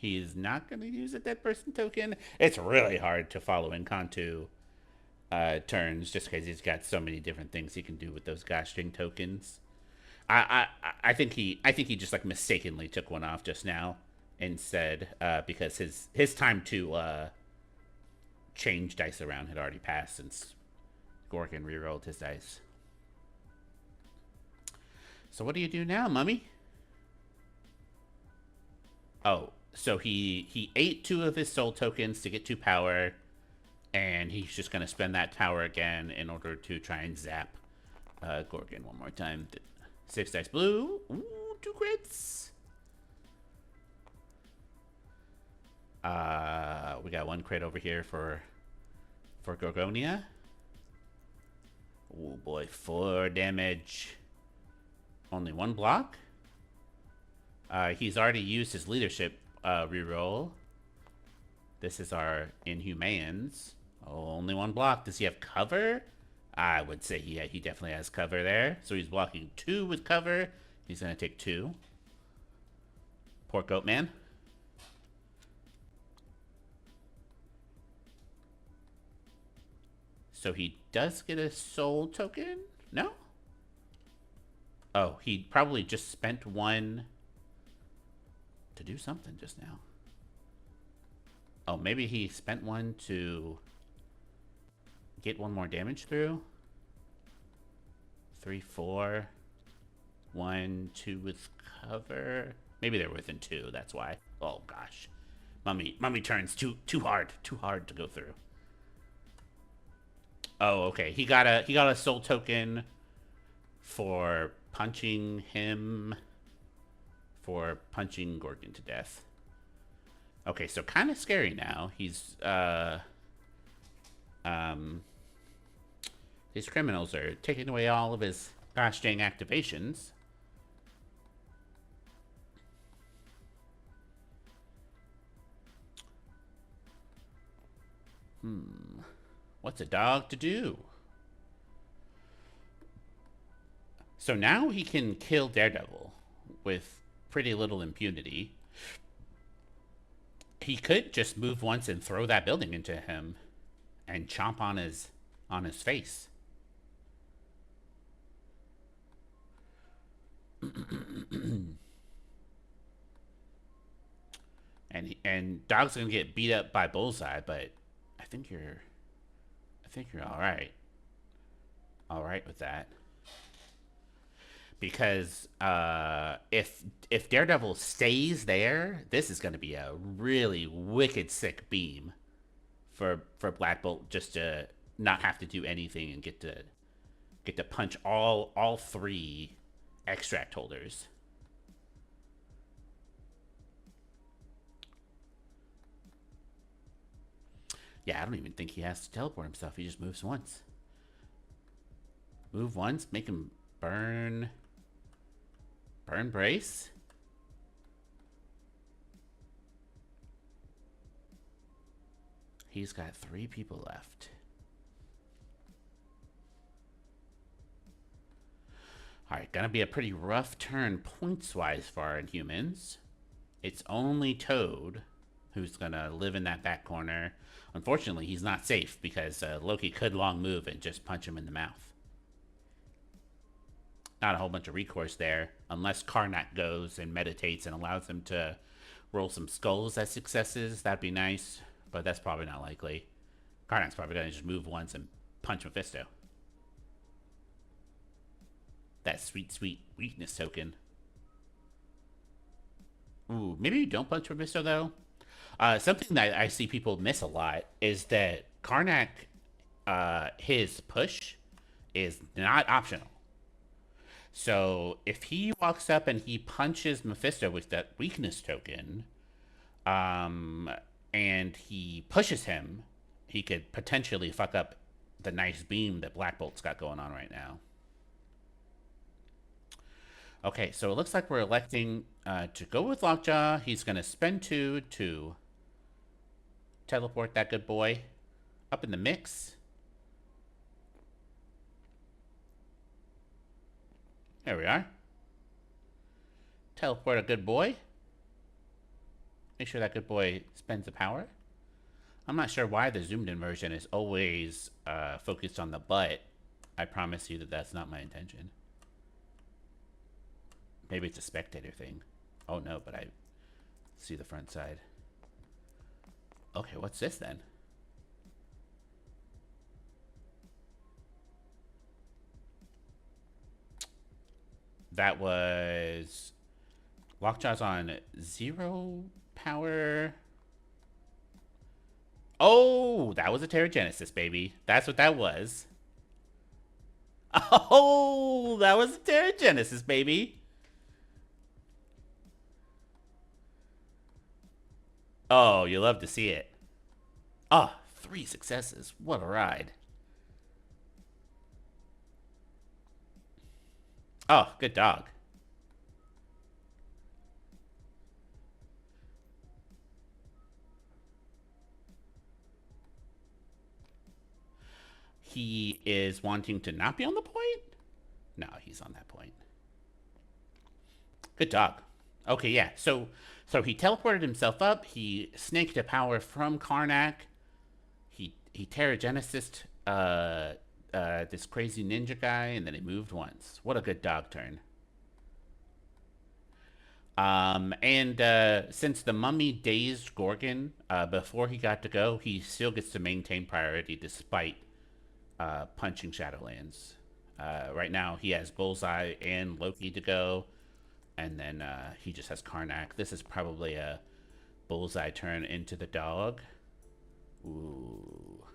He's not going to use a dead person token. It's really hard to follow in Kantu turns just because he's got so many different things he can do with those gosh string tokens. I think he just like mistakenly took one off just now instead because his time to change dice around had already passed since Gorgon rerolled his dice. So what do you do now, Mummy? Oh, so he ate 2 of his soul tokens to get 2 power, and he's just gonna spend that power again in order to try and zap Gorgon one more time. 6 dice blue. Ooh, 2 crits. We got 1 crit over here for Gorgonia. Oh boy, 4 damage. Only 1 block. He's already used his leadership reroll. This is our Inhumans. Oh, only 1 block. Does he have cover? I would say he definitely has cover there. So he's blocking 2 with cover. He's going to take 2. Poor Goat Man. So he does get a soul token? No? Oh, he probably just spent 1 to do something just now. Oh, maybe he spent 1 to get 1 more damage through. 3, 4. 1, 2 with cover. Maybe they're within 2, that's why. Oh gosh. Mummy turns too hard to go through. Oh, okay. He got a soul token for punching him, for punching Gorgon to death. Okay, so kind of scary now. He's his criminals are taking away all of his gosh dang activations. What's a dog to do? So now he can kill Daredevil with pretty little impunity. He could just move once and throw that building into him and chomp on his face. and Dog's gonna get beat up by Bullseye, but I think you're all right. All right with that. Because if Daredevil stays there, this is going to be a really wicked sick beam for Black Bolt just to not have to do anything and get to punch all 3 extract holders. Yeah, I don't even think he has to teleport himself. He just moves once. Move once, make him burn brace. He's got 3 people left. Alright, gonna be a pretty rough turn points-wise for our Inhumans. It's only Toad who's gonna live in that back corner. Unfortunately, he's not safe because Loki could long move and just punch him in the mouth. Not a whole bunch of recourse there, unless Karnak goes and meditates and allows him to roll some skulls as successes. That'd be nice, but that's probably not likely. Karnak's probably gonna just move once and punch Mephisto. That sweet, sweet weakness token. Ooh, maybe you don't punch Mephisto though. Something that I see people miss a lot is that Karnak, his push is not optional. So if he walks up and he punches Mephisto with that weakness token, and he pushes him, he could potentially fuck up the nice beam that Black Bolt's got going on right now. Okay, so it looks like we're electing to go with Lockjaw. He's going to spend 2 to teleport that good boy up in the mix. There we are. Teleport a good boy Make sure that good boy spends the power. I'm not sure why the zoomed in version is always focused on the butt. I promise you that that's not my intention. Maybe it's a spectator thing. Oh no, but I see the front side. Okay, what's this then? That was... Lockjaw's on 0 power. Oh, that was a Terrigenesis, baby. That's what that was. Oh, that was a Terrigenesis, baby. Oh, you love to see it. Ah, 3 successes. What a ride. Oh, good dog. He is wanting to not be on the point? No, he's on that point. Good dog. Okay, yeah. So he teleported himself up. He snaked a power from Karnak. He Terrigenesis this crazy ninja guy, and then he moved once. What a good dog turn. Since the mummy dazed Gorgon before he got to go, he still gets to maintain priority despite punching Shadowlands. Right now, he has Bullseye and Loki to go, and then he just has Karnak. This is probably a Bullseye turn into the dog. Ooh.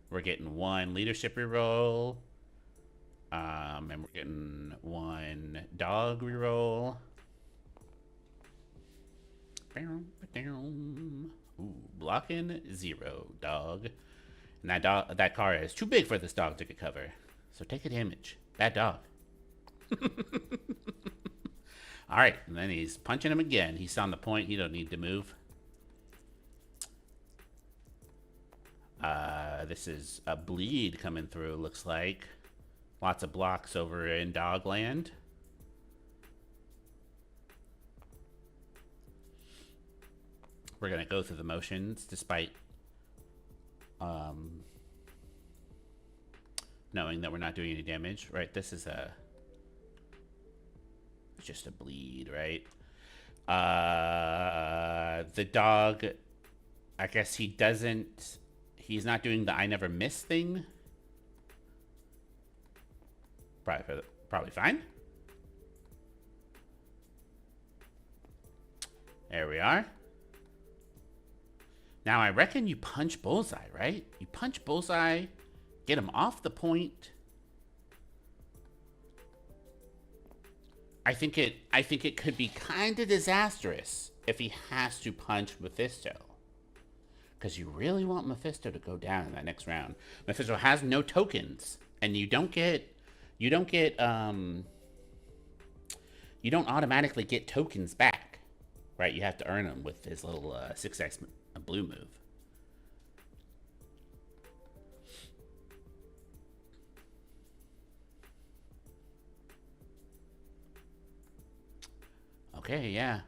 We're getting 1 leadership reroll. And we're getting 1 dog reroll. Ooh, blocking 0, dog. And that car is too big for this dog to get cover. So take a damage. Bad dog. Alright, and then he's punching him again. He's on the point. He don't need to move. This is a bleed coming through, looks like. Lots of blocks over in Dogland. We're going to go through the motions despite knowing that we're not doing any damage. Right, this is just a bleed, right? The dog, I guess he's not doing the I never miss thing. Probably fine. There we are. Now, I reckon you punch Bullseye, right? You punch Bullseye, get him off the point. I think it could be kind of disastrous if he has to punch Mephisto. Because you really want Mephisto to go down in that next round. Mephisto has no tokens, and you don't automatically get tokens back, right? You have to earn them with his little 6x blue move. Okay, yeah.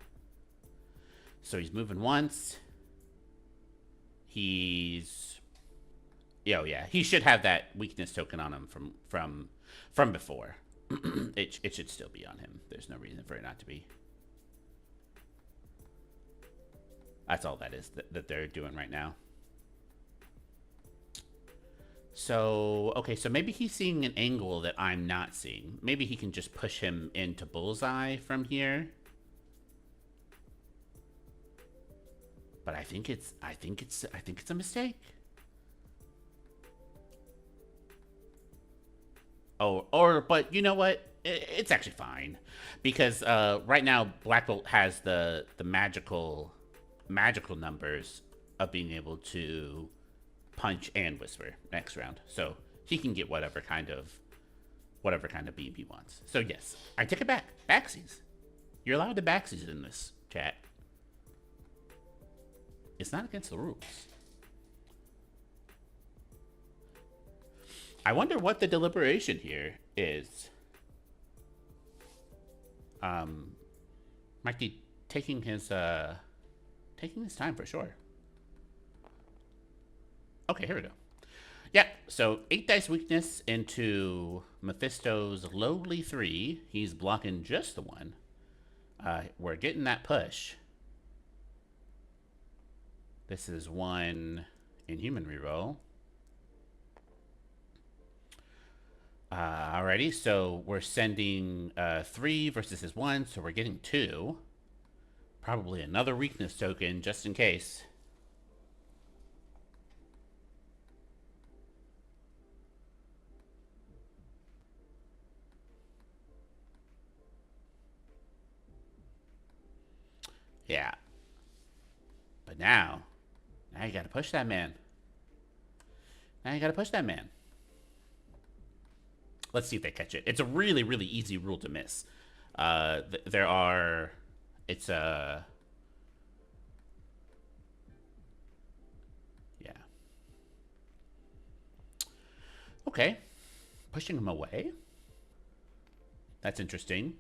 So he's moving once. He's... Oh, yeah. He should have that weakness token on him from before. It should still be on him. There's no reason for it not to be. That's all that is that they're doing right now. So, okay, so maybe he's seeing an angle that I'm not seeing. Maybe he can just push him into Bullseye from here. But I think it's a mistake. But you know what? It's actually fine, because right now Black Bolt has the magical numbers of being able to punch and whisper next round, so he can get whatever kind of beam he wants. So yes, I take it back. Backsies. You're allowed to backsies in this chat. It's not against the rules. I wonder what the deliberation here is. Might be taking his taking his time for sure. Okay, here we go. Yeah, so 8 dice weakness into Mephisto's lowly 3. He's blocking just the 1. We're getting that push. This is 1 Inhuman reroll. Alrighty, so we're sending 3 versus his 1, so we're getting 2. Probably another weakness token, just in case. Yeah. But now you gotta push that man. Now you gotta push that man. Let's see if they catch it. It's a really, really easy rule to miss. There are... It's a... Yeah. Okay. Pushing him away. That's interesting.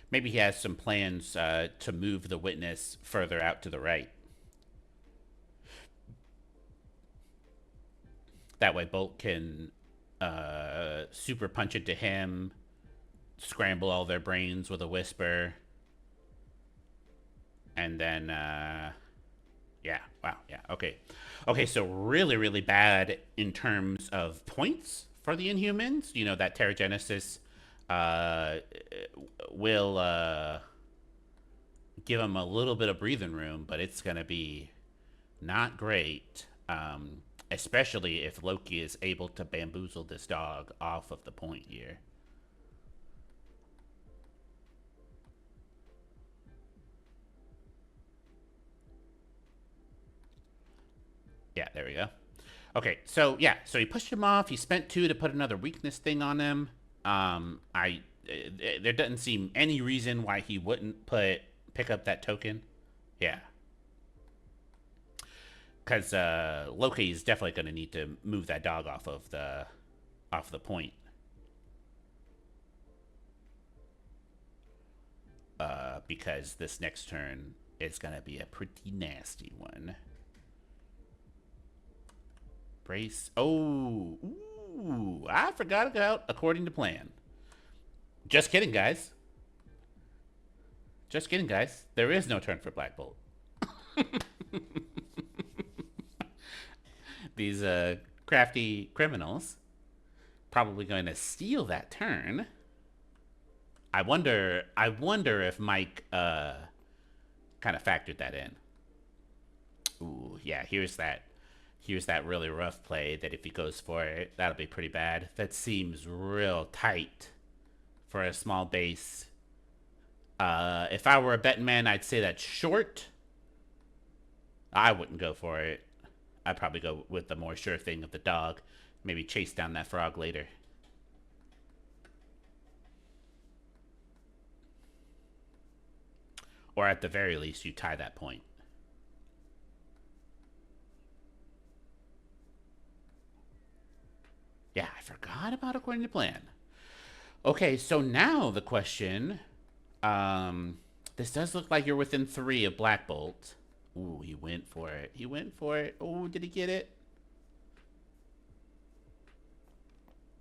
Maybe he has some plans to move the witness further out to the right. That way Bolt can super punch it to him, scramble all their brains with a whisper, and then yeah, wow, yeah, okay, so really, really bad in terms of points for the Inhumans. You know, that Terrigenesis will give them a little bit of breathing room, but it's gonna be not great. Especially if Loki is able to bamboozle this dog off of the point here. Yeah, there we go. Okay, so yeah, so he pushed him off. He spent 2 to put another weakness thing on him. There doesn't seem any reason why he wouldn't pick up that token. Yeah. Because Loki is definitely going to need to move that dog off of the point. Because this next turn is going to be a pretty nasty one. Brace. Oh, ooh, I forgot about according to plan. Just kidding, guys. Just kidding, guys. There is no turn for Black Bolt. These crafty criminals probably going to steal that turn. I wonder if Mike kind of factored that in. Ooh, yeah, here's that really rough play that if he goes for it, that'll be pretty bad. That seems real tight for a small base. If I were a betting man, I'd say that's short. I wouldn't go for it. I'd probably go with the more sure thing of the dog. Maybe chase down that frog later. Or at the very least, you tie that point. Yeah, I forgot about according to plan. Okay, so now the question... this does look like you're within 3 of Black Bolt. Ooh, he went for it. He went for it. Oh, did he get it?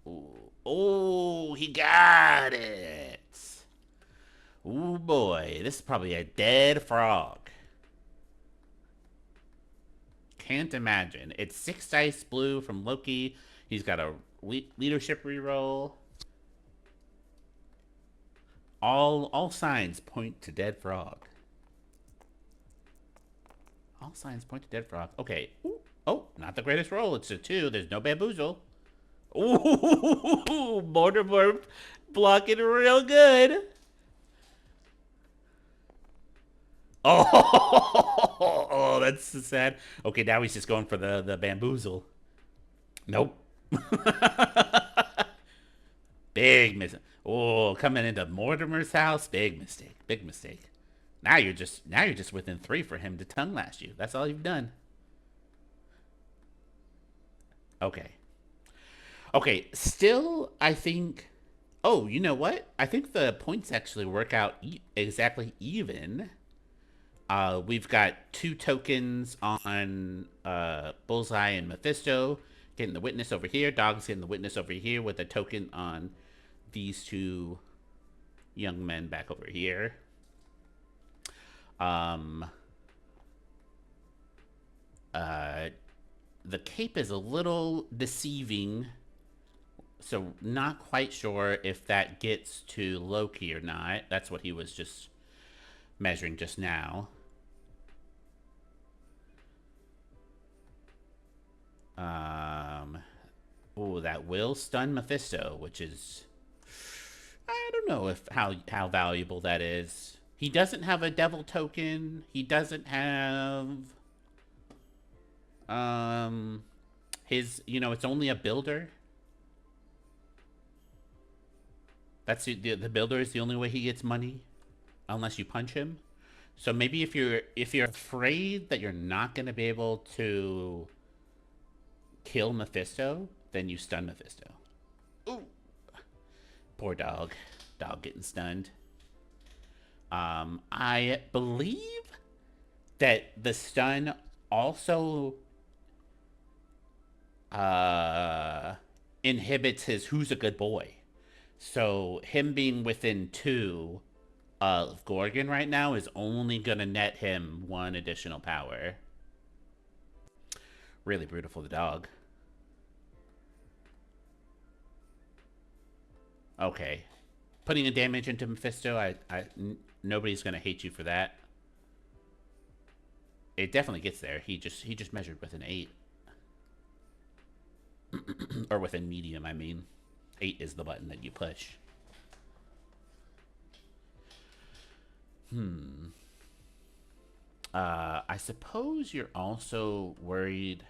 Ooh. Oh, he got it. Ooh, boy. This is probably a dead frog. Can't imagine. It's 6 dice blue from Loki. He's got a leadership reroll. All signs point to dead frog. All signs point to dead frog. Okay. Ooh. Oh, not the greatest roll. It's a 2. There's no bamboozle. Ooh, Mortimer blocking real good. Oh, that's sad. Okay, now he's just going for the bamboozle. Nope. Big mistake. Oh, coming into Mortimer's house. Big mistake. Big mistake. Now you're just within 3 for him to tongue lash you. That's all you've done. Okay. Okay, still, I think... Oh, you know what? I think the points actually work out exactly even. We've got 2 tokens on Bullseye and Mephisto. Getting the witness over here. Dog's getting the witness over here with a token on these 2 young men back over here. The cape is a little deceiving, so not quite sure if that gets to Loki or not. That's what he was just measuring just now. Oh, that will stun Mephisto, which is, I don't know if how valuable that is. He doesn't have a devil token. He doesn't have his, it's only a builder. That's the builder is the only way he gets money, unless you punch him. So maybe if you're afraid that you're not gonna be able to kill Mephisto, then you stun Mephisto. Ooh, poor dog. Dog getting stunned. I believe that the stun also inhibits his who's a good boy. So him being within 2 of Gorgon right now is only gonna net him 1 additional power. Really brutal for the dog. Okay. Putting a damage into Mephisto, nobody's gonna hate you for that. It definitely gets there. He just measured with an 8. Or with a medium, I mean. 8 is the button that you push. I suppose you're also worried.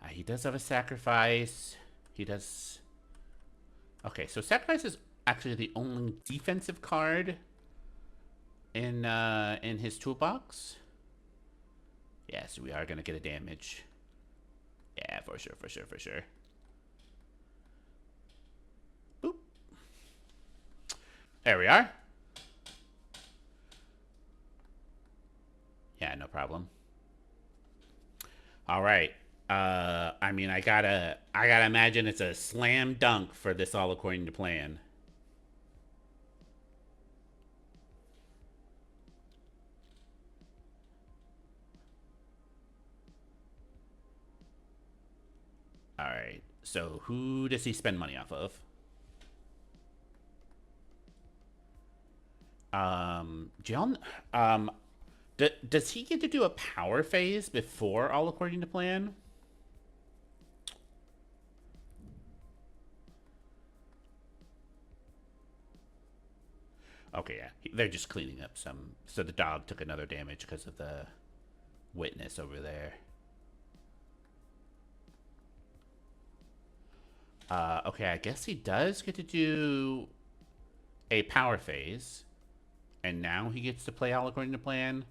He does have a sacrifice. He does. Okay, so sacrifice is actually the only defensive card in his toolbox. Yeah, so we are gonna get a damage. Yeah, for sure. Boop. There we are. Yeah, no problem. All right. I mean, I gotta imagine it's a slam dunk for this all according to plan. All right. So who does he spend money off of? John. Does he get to do a power phase before all according to plan? Okay, yeah. They're just cleaning up some. So the dog took another damage because of the witness over there. Okay, I guess he does get to do a power phase. And now he gets to play all according to plan.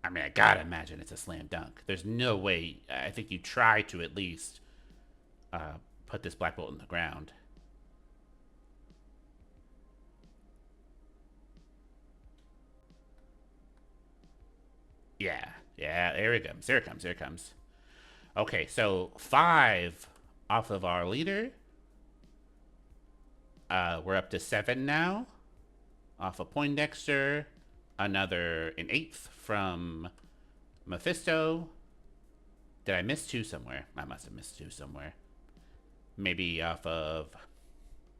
I mean, I gotta imagine it's a slam dunk. There's no way. I think you try to at least put this Black Bolt in the ground. Yeah, there it comes. There it comes. Okay, so 5 off of our leader. We're up to 7 now. Off of Poindexter. Another an 8th from Mephisto. Did I miss 2 somewhere? I must have missed 2 somewhere. Maybe off of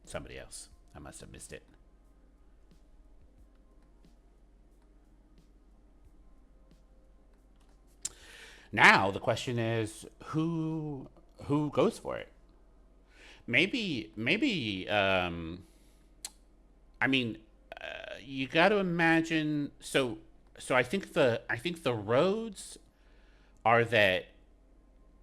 somebody else. I must have missed it. Now the question is who goes for it? Maybe I mean you got to imagine so I think the roads are that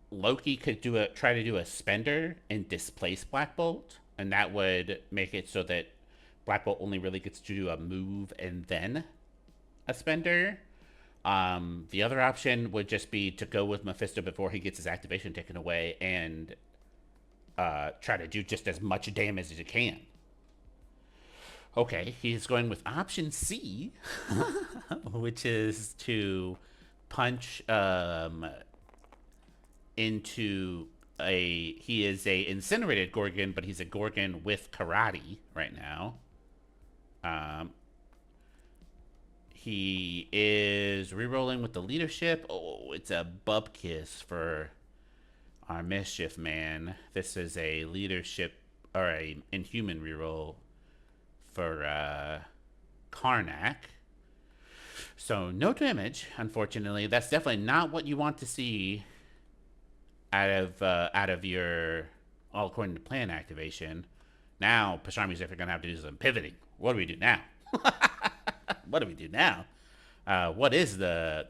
Loki could try to do a spender and displace Black Bolt, and that would make it so that Black Bolt only really gets to do a move and then a spender. The other option would just be to go with Mephisto before he gets his activation taken away and try to do just as much damage as you can. Okay, he's going with option C, which is to punch into a. He is a incinerated Gorgon, but he's a Gorgon with karate right now. Um, he is rerolling with the leadership. Oh, it's a bupkis for our mischief man. This is a leadership or a inhuman reroll for Karnak. So no damage, unfortunately. That's definitely not what you want to see out of your all according to plan activation. Now, Pastrami's if you're gonna have to do some pivoting. What do we do now? What do we do now? What is the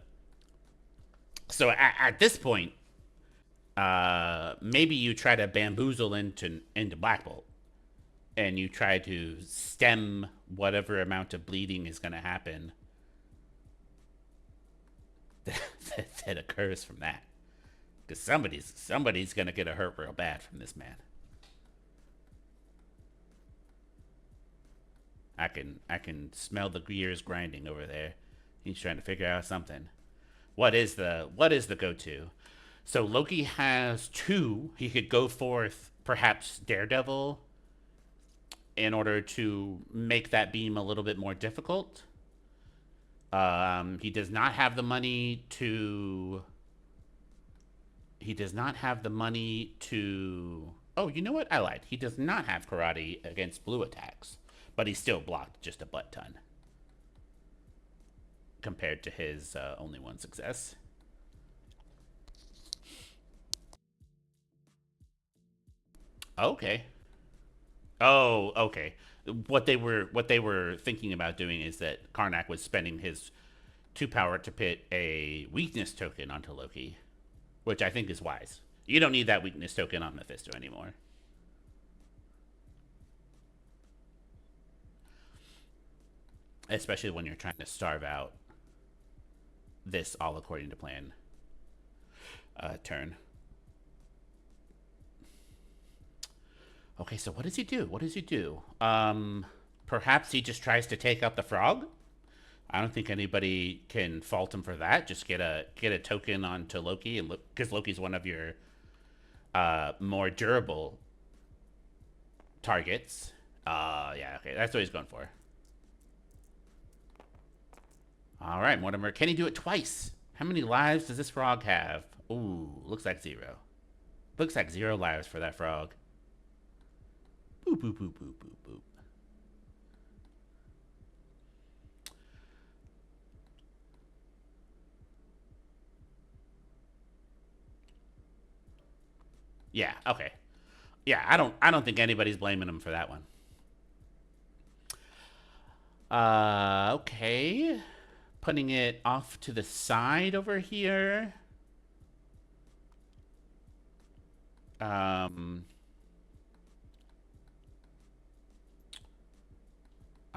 so at this point? Maybe you try to bamboozle into Black Bolt, and you try to stem whatever amount of bleeding is going to happen that occurs from that. Because somebody's going to get hurt real bad from this man. I can smell the gears grinding over there. He's trying to figure out something. What is the go-to? So Loki has 2. He could go forth perhaps Daredevil in order to make that beam a little bit more difficult. He does not have the money to. He does not have the money to. Oh, you know what? I lied. He does not have karate against blue attacks, but he still blocked just a butt ton compared to his only 1 success. Okay. Oh, okay. What they were thinking about doing is that Karnak was spending his 2 power to put a weakness token onto Loki, which I think is wise. You don't need that weakness token on Mephisto anymore. Especially when you're trying to starve out this all according to plan turn. Okay, so what does he do? What does he do? Perhaps he just tries to take out the frog. I don't think anybody can fault him for that. Just get a token onto Loki, and because Loki's one of your more durable targets. Yeah, okay, that's what he's going for. All right, Mortimer, can he do it twice? How many lives does this frog have? Ooh, looks like 0. Looks like 0 lives for that frog. Boop, boop, boop, boop, boop, boop. Yeah, okay. Yeah, I don't think anybody's blaming him for that one. Okay. Putting it off to the side over here. I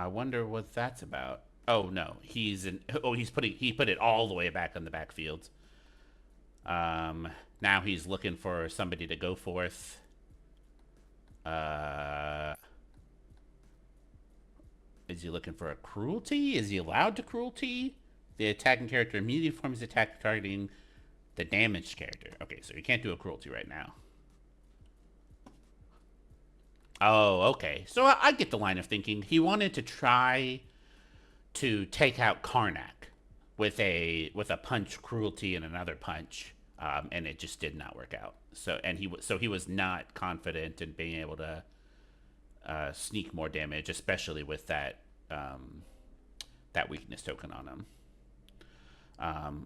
wonder what that's about. Oh no, he put it all the way back on the backfield. Now he's looking for somebody to go forth. Is he looking for a cruelty? Is he allowed to cruelty? The attacking character immediately performs attack targeting the damaged character. Okay, so he can't do a cruelty right now. Oh, okay. So I get the line of thinking. He wanted to try to take out Karnak with a punch cruelty and another punch, and it just did not work out. So he was not confident in being able to sneak more damage, especially with that that weakness token on him.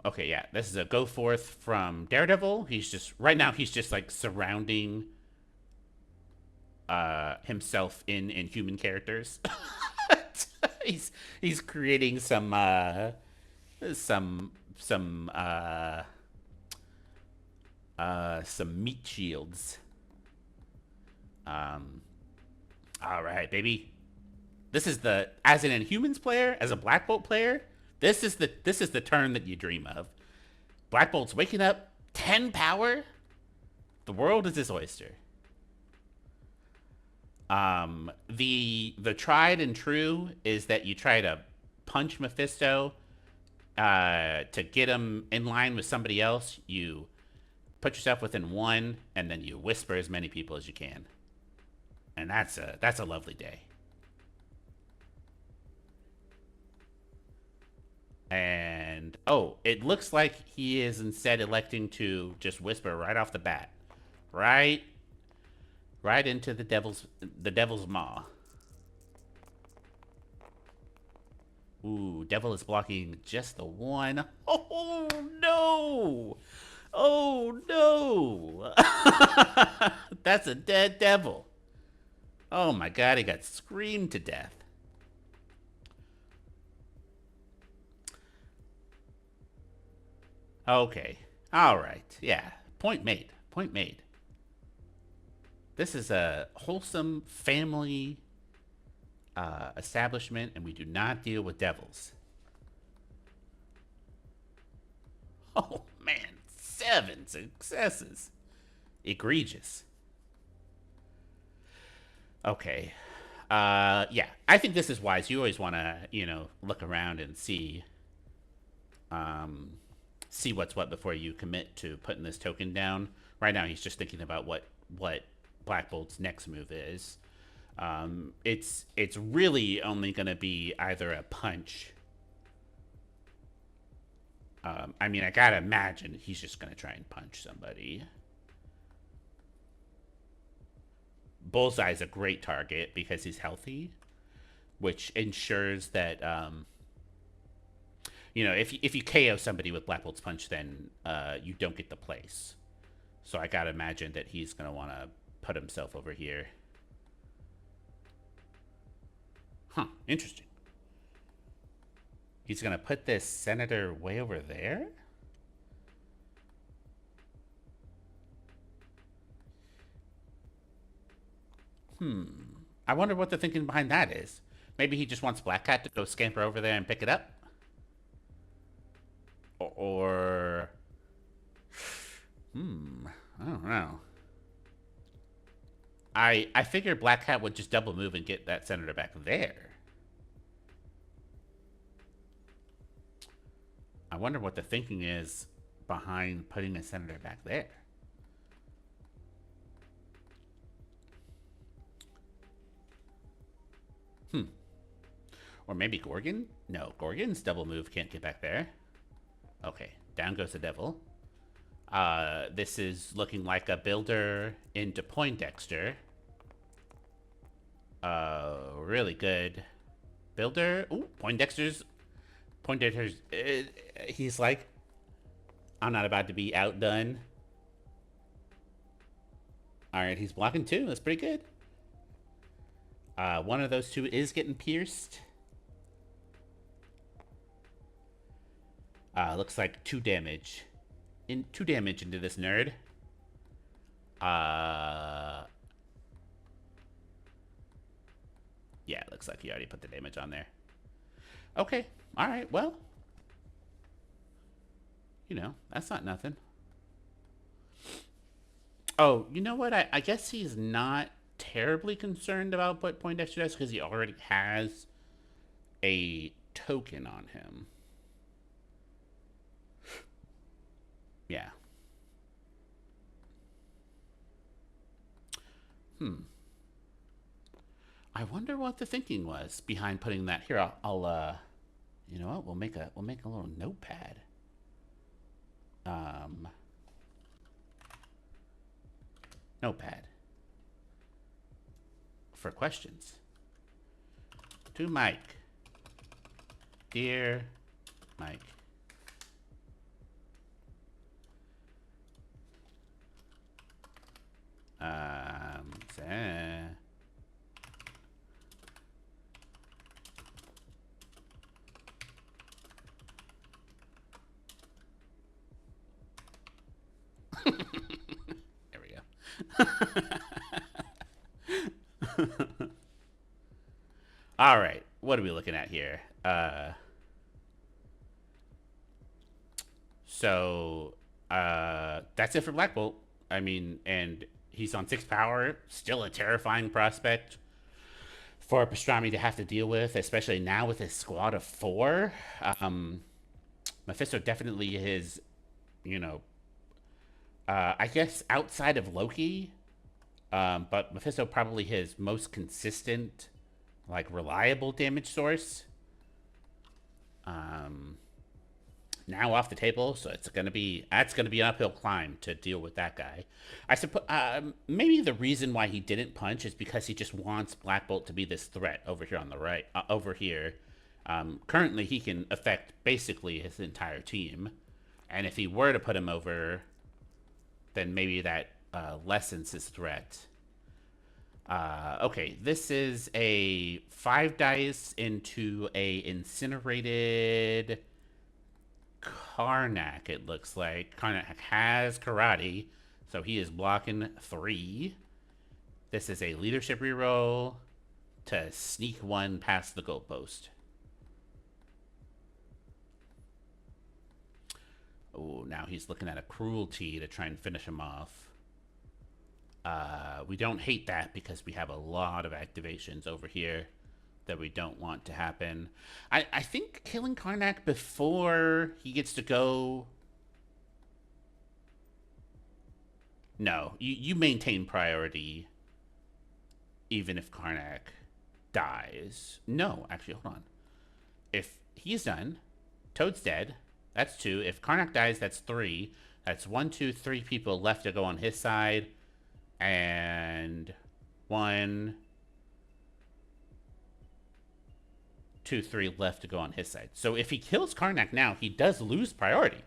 Okay, yeah, this is a go forth from Daredevil. He's just like surrounding himself in Inhuman characters. he's creating some meat shields. All right, baby. This is as an Inhumans player, as a Black Bolt player, this is the turn that you dream of. Black Bolt's waking up, 10 power. The world is his oyster. The tried and true is that you try to punch Mephisto to get him in line with somebody else. You put yourself within one, and then you whisper as many people as you can, and that's a lovely day. And oh, it looks like he is instead electing to just whisper right off the bat, right into the devil's maw. Ooh, devil is blocking just the one. Oh no! Oh no! That's a dead devil. Oh my god, he got screamed to death. Okay. Alright. Yeah. Point made. Point made. This is a wholesome family establishment, and we do not deal with devils. Oh, man. 7 successes. Egregious. Okay. Yeah. I think this is wise. You always want to, look around and see what's what before you commit to putting this token down. Right now, he's just thinking about what Black Bolt's next move is. It's really only going to be either a punch. I mean, I gotta imagine he's just going to try and punch somebody. Bullseye's a great target because he's healthy, which ensures that if you KO somebody with Black Bolt's punch, then you don't get the place. So I gotta imagine that he's gonna want to put himself over here. Huh, interesting. He's gonna put this senator way over there? I wonder what the thinking behind that is. Maybe he just wants Black Cat to go scamper over there and pick it up? Or... I don't know. I figured Black Cat would just double move and get that senator back there. I wonder what the thinking is behind putting a senator back there. Or maybe Gorgon? No, Gorgon's double move can't get back there. Okay, down goes the devil. This is looking like a builder into Poindexter. Really good builder. Ooh, Poindexter's. He's like, I'm not about to be outdone. All right, he's blocking two. That's pretty good. One of those two is getting pierced. Looks like 2 damage. 2 damage into this nerd. Yeah, it looks like he already put the damage on there. Okay, alright, well. That's not nothing. Oh, you know what? I guess he's not terribly concerned about what Poindexter does because he already has a token on him. Yeah. I wonder what the thinking was behind putting that here. I'll you know what? We'll make a little notepad. Notepad for questions. To Mike. Dear Mike. There we go. All right, what are we looking at here? So that's it for Black Bolt. I mean, and he's on 6 power. Still a terrifying prospect for Pastrami to have to deal with, especially now with his squad of 4. Mephisto definitely is, you know, I guess outside of Loki, but Mephisto probably his most consistent, like reliable damage source. Now off the table, so that's gonna be an uphill climb to deal with that guy. I suppose maybe the reason why he didn't punch is because he just wants Black Bolt to be this threat over here on the right. Over here, currently he can affect basically his entire team, and if he were to put him over, then maybe that lessens his threat. Okay, this is a 5 dice into a incinerated Karnak, it looks like. Karnak has karate, so he is blocking 3. This is a leadership reroll to sneak 1 past the goalpost. Oh, now he's looking at a cruelty to try and finish him off. We don't hate that because we have a lot of activations over here that we don't want to happen. I think killing Karnak before he gets to go... No, you maintain priority even if Karnak dies. No, actually, hold on. If he's done, Toad's dead. That's 2. If Karnak dies, that's 3. That's 1, 2, 3 people left to go on his side. And 1, 2, 3 left to go on his side. So if he kills Karnak now, he does lose priority.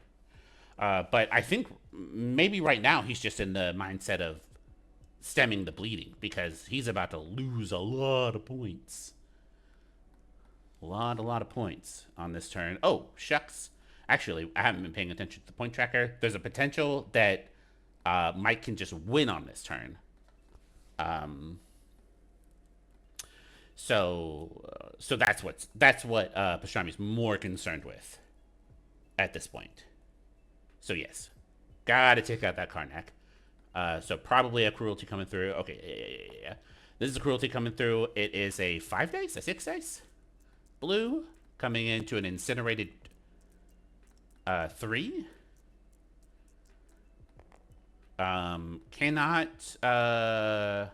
But I think maybe right now he's just in the mindset of stemming the bleeding because he's about to lose a lot of points. A lot of points on this turn. Oh, shucks. Actually, I haven't been paying attention to the point tracker. There's a potential that Mike can just win on this turn. So that's what Pastrami's more concerned with at this point. So yes, gotta take out that Karnak. So probably a cruelty coming through. Okay, yeah. This is a cruelty coming through. It is a 5 dice, a 6 dice, blue coming into an incinerated 3. Cannot, I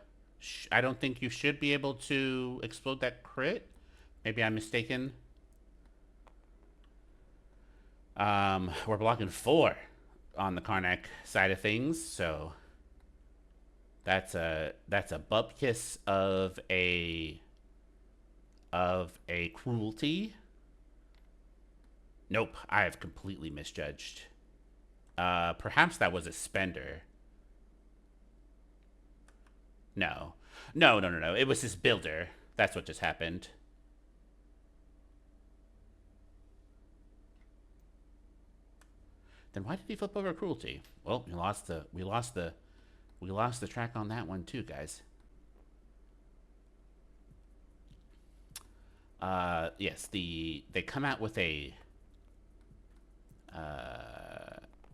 don't think you should be able to explode that crit. Maybe I'm mistaken. We're blocking 4 on the Karnak side of things, so that's a bupkis of a cruelty. Nope, I have completely misjudged. Perhaps that was a spender. No. No. It was his builder. That's what just happened. Then why did he flip over cruelty? Well, we lost the track on that one too, guys. Yes, they come out with a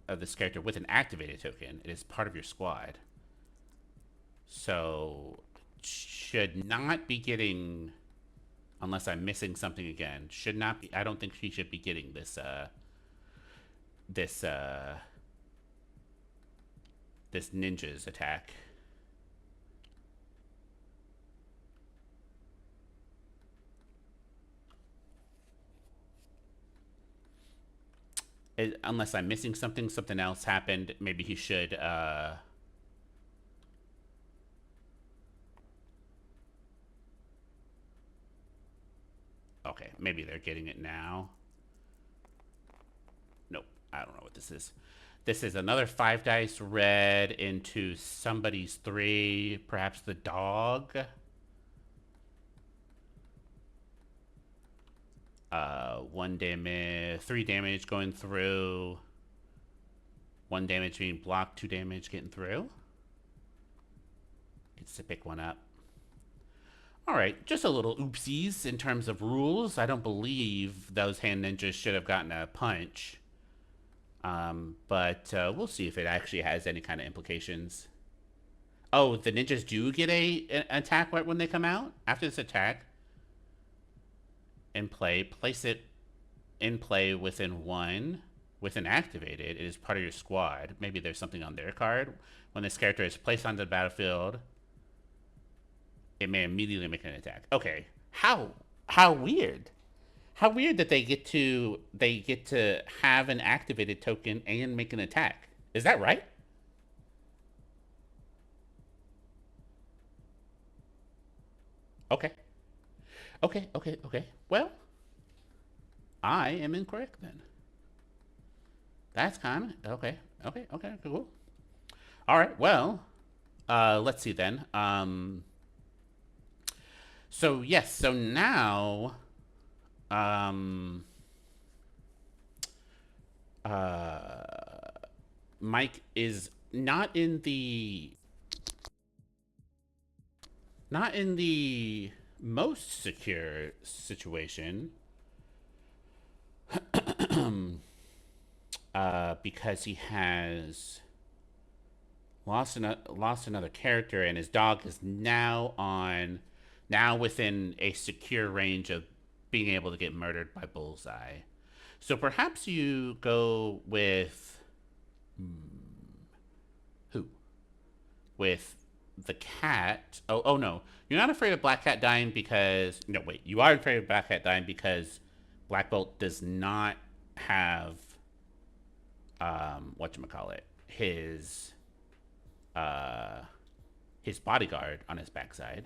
of this character with an activated token. It is part of your squad. So should not be getting, unless I'm missing something again, should not be, I don't think she should be getting this this ninja's attack. Unless I'm missing something else happened. Maybe he should, okay, maybe they're getting it now. Nope, I don't know what this is. This is another 5 dice red into somebody's 3, perhaps the dog. 1 damage, 3 damage going through. 1 damage being blocked, 2 damage getting through. Gets to pick one up. Alright, just a little oopsies in terms of rules. I don't believe those hand ninjas should have gotten a punch. But we'll see if it actually has any kind of implications. Oh, the ninjas do get an attack right when they come out? After this attack, in play, place it in play within activated. It is part of your squad. Maybe there's something on their card. When this character is placed onto the battlefield, it may immediately make an attack. Okay. How weird. How weird that they get to have an activated token and make an attack. Is that right? Okay. Okay. Well, I am incorrect then. That's kind of okay. Cool. All right. Well, let's see then. So yes. So now, um, Mike is not in the most secure situation. Because he has lost another character, and his dog is now within a secure range of being able to get murdered by Bullseye. So perhaps you go with who? With the cat. Oh no, you're not afraid of Black Cat dying because no wait, you are afraid of Black Cat dying because Black Bolt does not have whatchamacallit, uh his bodyguard on his backside.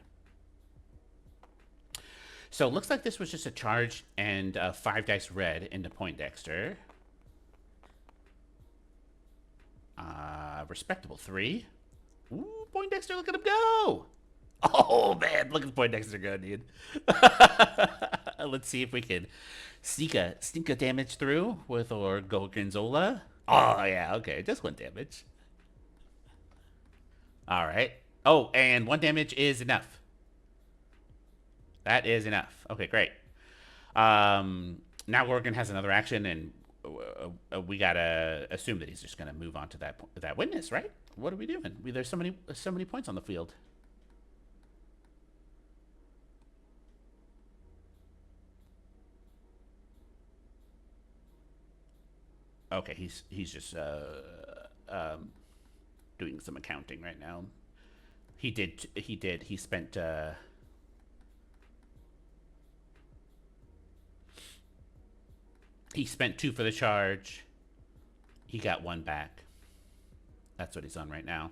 So it looks like this was just a charge and 5 dice red into Poindexter. Respectable 3. Ooh, Poindexter, look at him go! Oh man, look at Poindexter go, dude. Let's see if we can sneak a damage through with our Gorgonzola. Oh yeah, okay, just 1 damage. All right. Oh, and 1 damage is enough. That is enough. Okay, great. Now Gorgon has another action, and we gotta assume that he's just gonna move on to that witness, right? What are we doing? There's so many points on the field. Okay, he's just doing some accounting right now. He spent he spent 2 for the charge. He got 1 back. That's what he's on right now.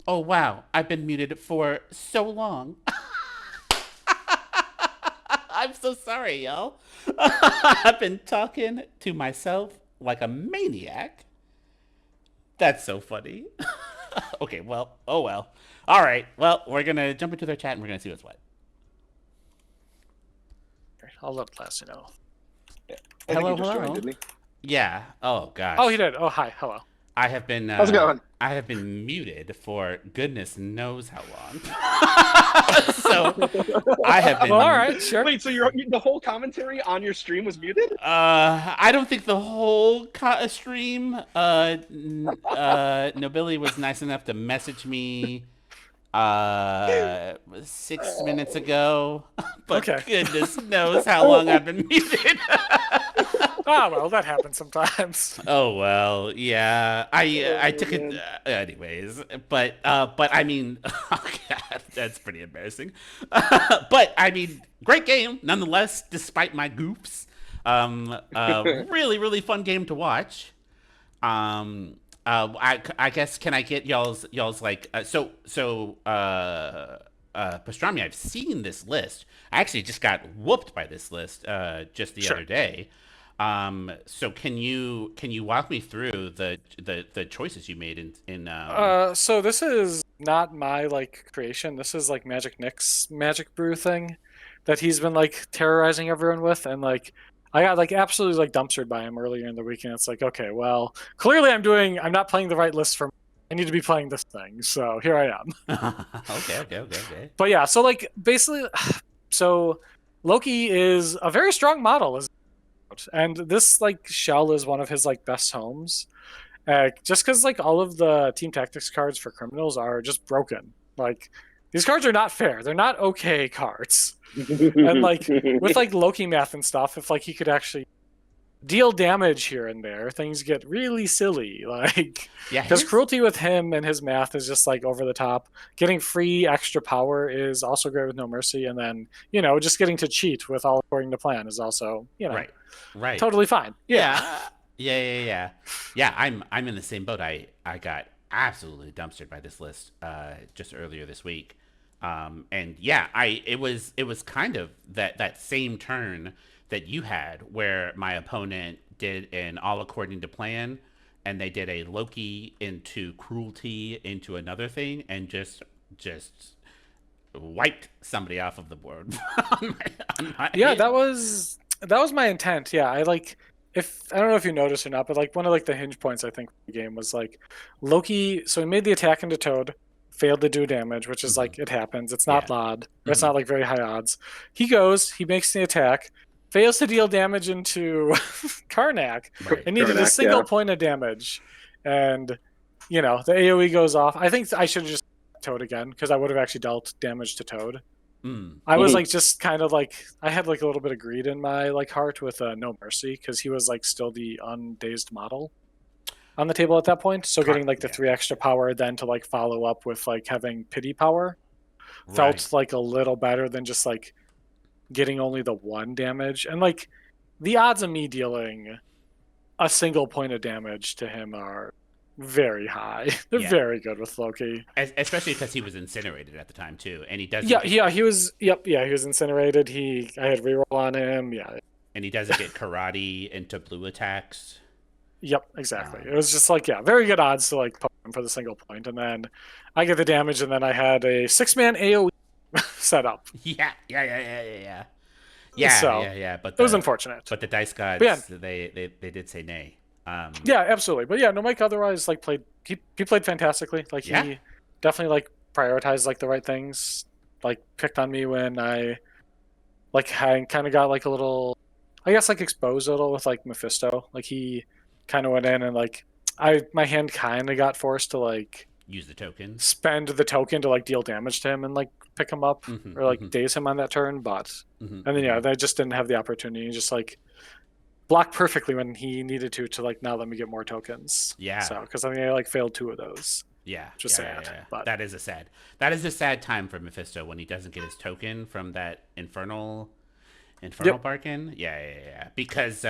Oh wow, I've been muted for so long. I'm so sorry, y'all. I've been talking to myself like a maniac. That's so funny. Okay, well, oh well. All right, well, we're gonna jump into their chat and we're gonna see what's what. I'll let Classy know. I think Hello, he just joined, hello. didn't he? Yeah. Oh gosh. Oh, he did. Oh, hi. Hello. I have been. How's it going? I have been muted for goodness knows how long. So I have been. Well, all right, sure. Wait, so the whole commentary on your stream was muted? I don't think the whole stream. Nobility was nice enough to message me 6 minutes ago, but Okay. goodness knows how long I've been muted. Ah, well, that happens sometimes. Oh well, yeah. I took it man. anyways, but I mean, oh God, that's pretty embarrassing. But I mean, great game nonetheless, despite my goofs. Really fun game to watch. I guess can I get y'all's like Pastrami, I've seen this list. I actually just got whooped by this list just the Sure. other day. So can you walk me through the choices you made in So this is not my like creation. This is like Magic Nick's Magic Brew thing that he's been like terrorizing everyone with, and like I got like absolutely like dumpstered by him earlier in the weekend. It's like, okay, well, clearly I'm not playing the right list for. I need to be playing this thing, so here I am. Okay. But yeah, so like basically, so Loki is a very strong model, and this like shell is one of his like best homes. Just because like all of the team tactics cards for criminals are just broken. Like these cards are not fair. They're not okay cards. And like with like Loki math and stuff, if like he could actually deal damage here and there, things get really silly. Like Yeah, because cruelty with him and his math is just like over the top. Getting free extra power is also great with no mercy, and then just getting to cheat with all according to plan is also right. totally fine. Yeah. Yeah, I'm in the same boat. I got absolutely dumpstered by this list just earlier this week. And yeah, it was kind of that same turn that you had where my opponent did an all according to plan and they did a Loki into cruelty into another thing and just wiped somebody off of the board on my Yeah, that was my intent. Yeah, if I don't know if you noticed or not, but like one of like the hinge points I think of the game was like Loki. So he made the attack into Toad, failed to do damage, which is like it happens. It's not odd. It's not like very high odds. He makes the attack, fails to deal damage into Karnak, Right. and needed a Karnak, single yeah. point of damage, and the AOE goes off. I think I should have just Toad again because I would have actually dealt damage to Toad. I was like just kind of like I had like a little bit of greed in my like heart with No Mercy because he was like still the undazed model on the table at that point. So getting like the 3 extra power then to like follow up with like having pity power felt like a little better than just like getting only the 1 damage. And like the odds of me dealing a single point of damage to him are very high. They're very good with Loki, especially because he was incinerated at the time too, and he doesn't. He was. Yep, he was incinerated. I had reroll on him. Yeah, and he doesn't get karate into blue attacks. Yep, exactly. It was just like very good odds to like poke him for the single point, and then I get the damage, and then I had a 6-man AOE set up. Yeah. But it was unfortunate. But the dice gods, they did say nay. Yeah, absolutely. But yeah, no, Mike otherwise like played. He played fantastically. Like he definitely like prioritized like the right things. Like picked on me when I kind of got like a little, I guess like exposed a little with like Mephisto. Like he kind of went in and like my hand kind of got forced to like use the token, spend the token to like deal damage to him and like pick him up or like daze him on that turn. But and then I just didn't have the opportunity. Just like blocked perfectly when he needed to like now let me get more tokens. Yeah. So because I think I like failed 2 of those. Yeah. Just sad. Yeah. But that is a sad time for Mephisto when he doesn't get his token from that infernal bargain. Yeah. Because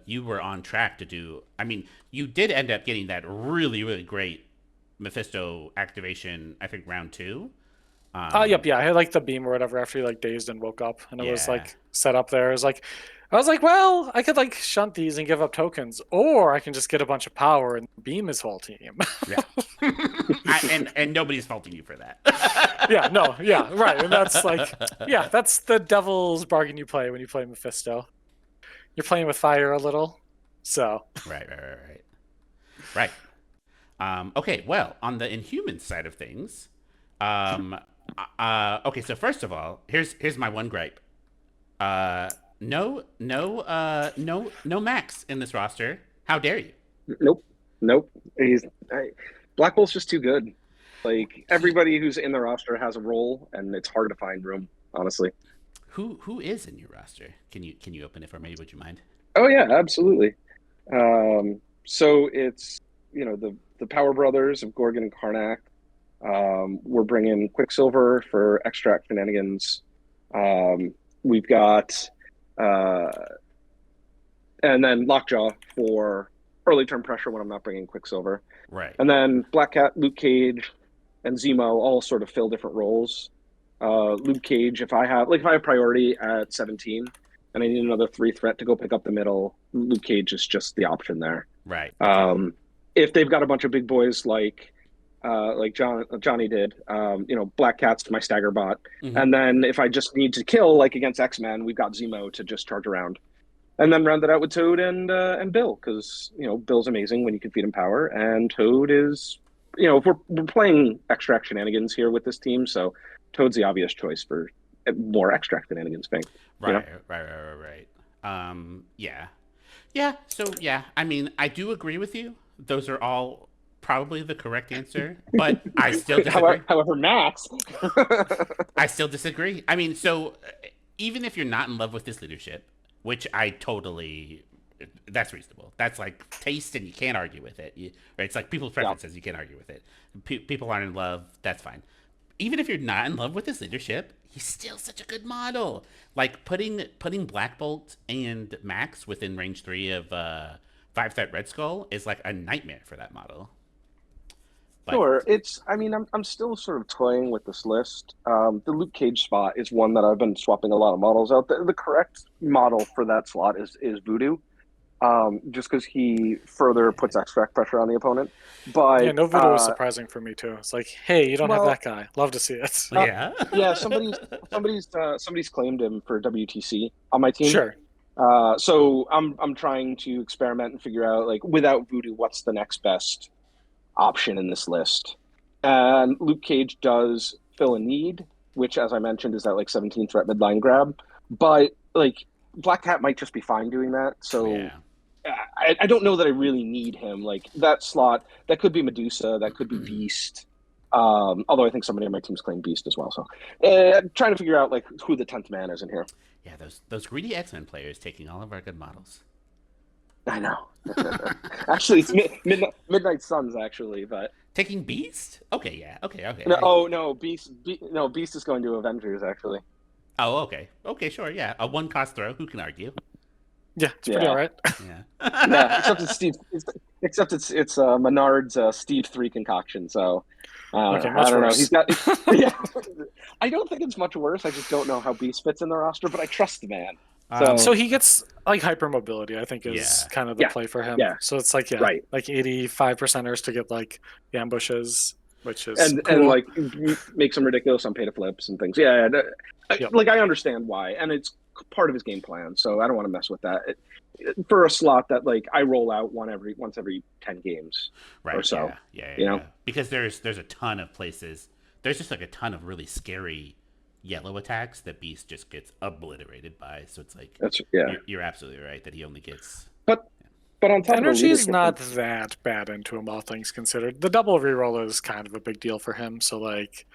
you were on track to do. I mean, you did end up getting that really great Mephisto activation, I think round 2. Yep, yeah. I had like the beam or whatever after he like dazed and woke up, and it was Yeah. like set up there. It was like, I was like, well, I could like shunt these and give up tokens, or I can just get a bunch of power and beam his whole team. Yeah. and nobody's faulting you for that. Yeah, no, yeah, right. And that's like, yeah, that's the devil's bargain you play when you play Mephisto. You're playing with fire a little, so. Right. Okay, well, on the Inhumans side of things, okay, so first of all, here's my one gripe. No Max in this roster. How dare you? Nope. Black Bolt's just too good. Like everybody who's in the roster has a role, and it's hard to find room. Honestly. Who is in your roster? Can you open it for me? Would you mind? Oh yeah, absolutely. So it's the Power Brothers of Gorgon and Karnak. We're bringing Quicksilver for extract shenanigans. We've got and then Lockjaw for early turn pressure when I'm not bringing Quicksilver. Right. And then Black Cat, Luke Cage, and Zemo all sort of fill different roles. Luke Cage, if I have priority at 17 and I need another 3 threat to go pick up the middle, Luke Cage is just the option there. Right. If they've got a bunch of big boys like Johnny did, Black Cat's my stagger bot. Mm-hmm. And then if I just need to kill, like against X-Men, we've got Zemo to just charge around. And then round it out with Toad and Bill, because Bill's amazing when you can feed him power, and Toad is, we're playing extract shenanigans here with this team, so Toad's the obvious choice for more extract shenanigans thing. Right. Yeah. So yeah, I mean, I do agree with you. Those are all probably the correct answer, but I still disagree. However, Max, I still disagree. I mean, so even if you're not in love with this leadership, which I totally, that's reasonable. That's like taste, and you can't argue with it. Right? It's like people's preferences. You can't argue with it. People aren't in love. That's fine. Even if you're not in love with his leadership, he's still such a good model. Like putting Black Bolt and Max within range 3 of 5-threat Red Skull is like a nightmare for that model. But, sure, I'm still sort of toying with this list. The Luke Cage spot is one that I've been swapping a lot of models out. The correct model for that slot is Voodoo, just because he further puts extract pressure on the opponent. But yeah, no Voodoo was surprising for me too. It's like, hey, you don't have that guy. Love to see it. Yeah. Somebody's claimed him for WTC on my team. Sure. So I'm trying to experiment and figure out, like, without Voodoo, what's the next best option in this list. And Luke Cage does fill a need, which, as I mentioned, is that like 17 threat midline grab. But like Black Cat might just be fine doing that. So I don't know that I really need him. Like that slot, that could be Medusa, that could be Beast. Although I think somebody on my team's claimed Beast as well. So trying to figure out like who the 10th man is in here. Yeah, those greedy X-Men players taking all of our good models. I know. Actually, it's Midnight Suns, actually, but taking Beast. Okay, yeah. Okay. No, Beast is going to Avengers, actually. Oh, okay, sure, yeah. A 1-cost throw. Who can argue? Yeah, it's pretty alright. Yeah, except it's Steve. Except it's Menard's Steve 3 concoction. So okay, I don't worse. know. He's got. Yeah, I don't think it's much worse. I just don't know how Beast fits in the roster, but I trust the man. So he gets like hypermobility, I think, is kind of the play for him. Yeah. So it's like right. like 85%ers to get like ambushes, which is and cool. like make some ridiculous on pay to flips and things. Yeah, like I understand why, and it's part of his game plan. So I don't want to mess with that for a slot that like I roll out once every 10 games or so. Yeah. Because there's a ton of places. There's just like a ton of really scary yellow attacks that Beast just gets obliterated by. So it's like you're absolutely right that he only gets. But on top energy of is not that bad into him, all things considered. The double reroll is kind of a big deal for him. So like,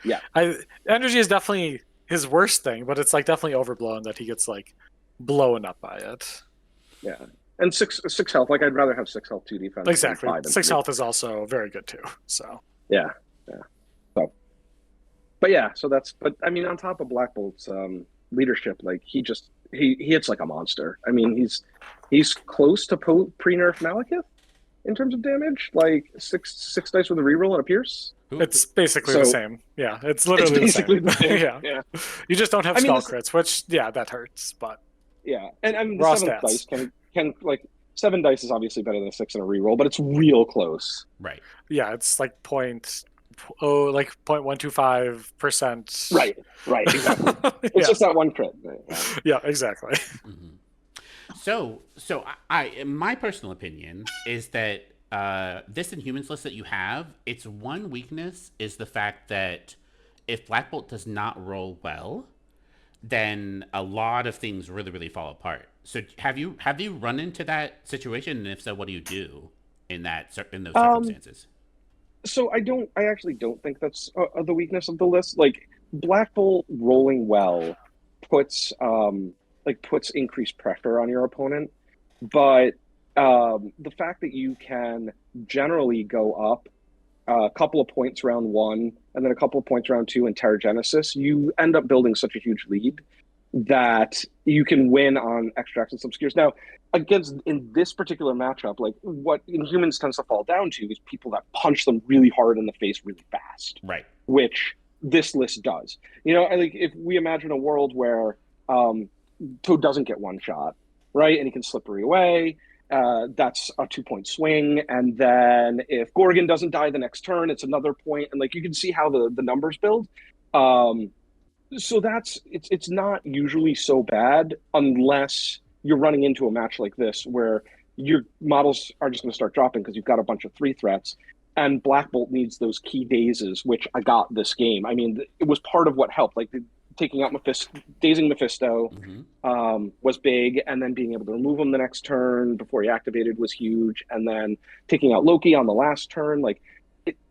energy is definitely his worst thing, but it's like definitely overblown that he gets like blown up by it. Yeah, and six health. Like I'd rather have 6 health 2 defense. Exactly. Than 5 6 health is also very good too. So yeah. So, but yeah, so that's. But I mean, on top of Black Bolt's leadership, like he hits like a monster. I mean, he's close to pre-nerf Malekith. in terms of damage, like six dice with a reroll and a pierce. It's basically So- the same. Yeah, it's literally basically the same. yeah. Yeah, You just don't have I mean, spell this- crits, which that hurts. But yeah, and I mean the Raw seventh stats. dice can like 7 dice is obviously better than a 6 and a reroll, but it's real close. Right. yeah, it's like 0.125%. Right, exactly. It's yeah. just that one crit. Yeah, exactly. So my personal opinion is that this Inhumans list that you have, its one weakness is the fact that if Black Bolt does not roll well, then a lot of things really, really fall apart. So have you run into that situation, and if so, what do you do in those circumstances? So I actually don't think that's the weakness of the list. Like Black Bolt rolling well puts increased pressure on your opponent, but the fact that you can generally go up a couple of points round 1 and then a couple of points round 2 in Terragenesis, you end up building such a huge lead that you can win on extracts and subscures. Now, in this particular matchup, like what Inhumans tends to fall down to is people that punch them really hard in the face really fast, Right. which this list does. Like if we imagine a world where Toad doesn't get one shot, right, and he can slippery away, that's a 2-point swing, and then if Gorgon doesn't die the next turn, it's another point, and like you can see how the numbers build. So it's not usually so bad unless you're running into a match like this where your models are just going to start dropping because you've got a bunch of 3 threats, and Black Bolt needs those key dazes, which I got this game. I mean, it was part of what helped. Like taking out dazing Mephisto was big, and then being able to remove him the next turn before he activated was huge, and then taking out Loki on the last turn. Like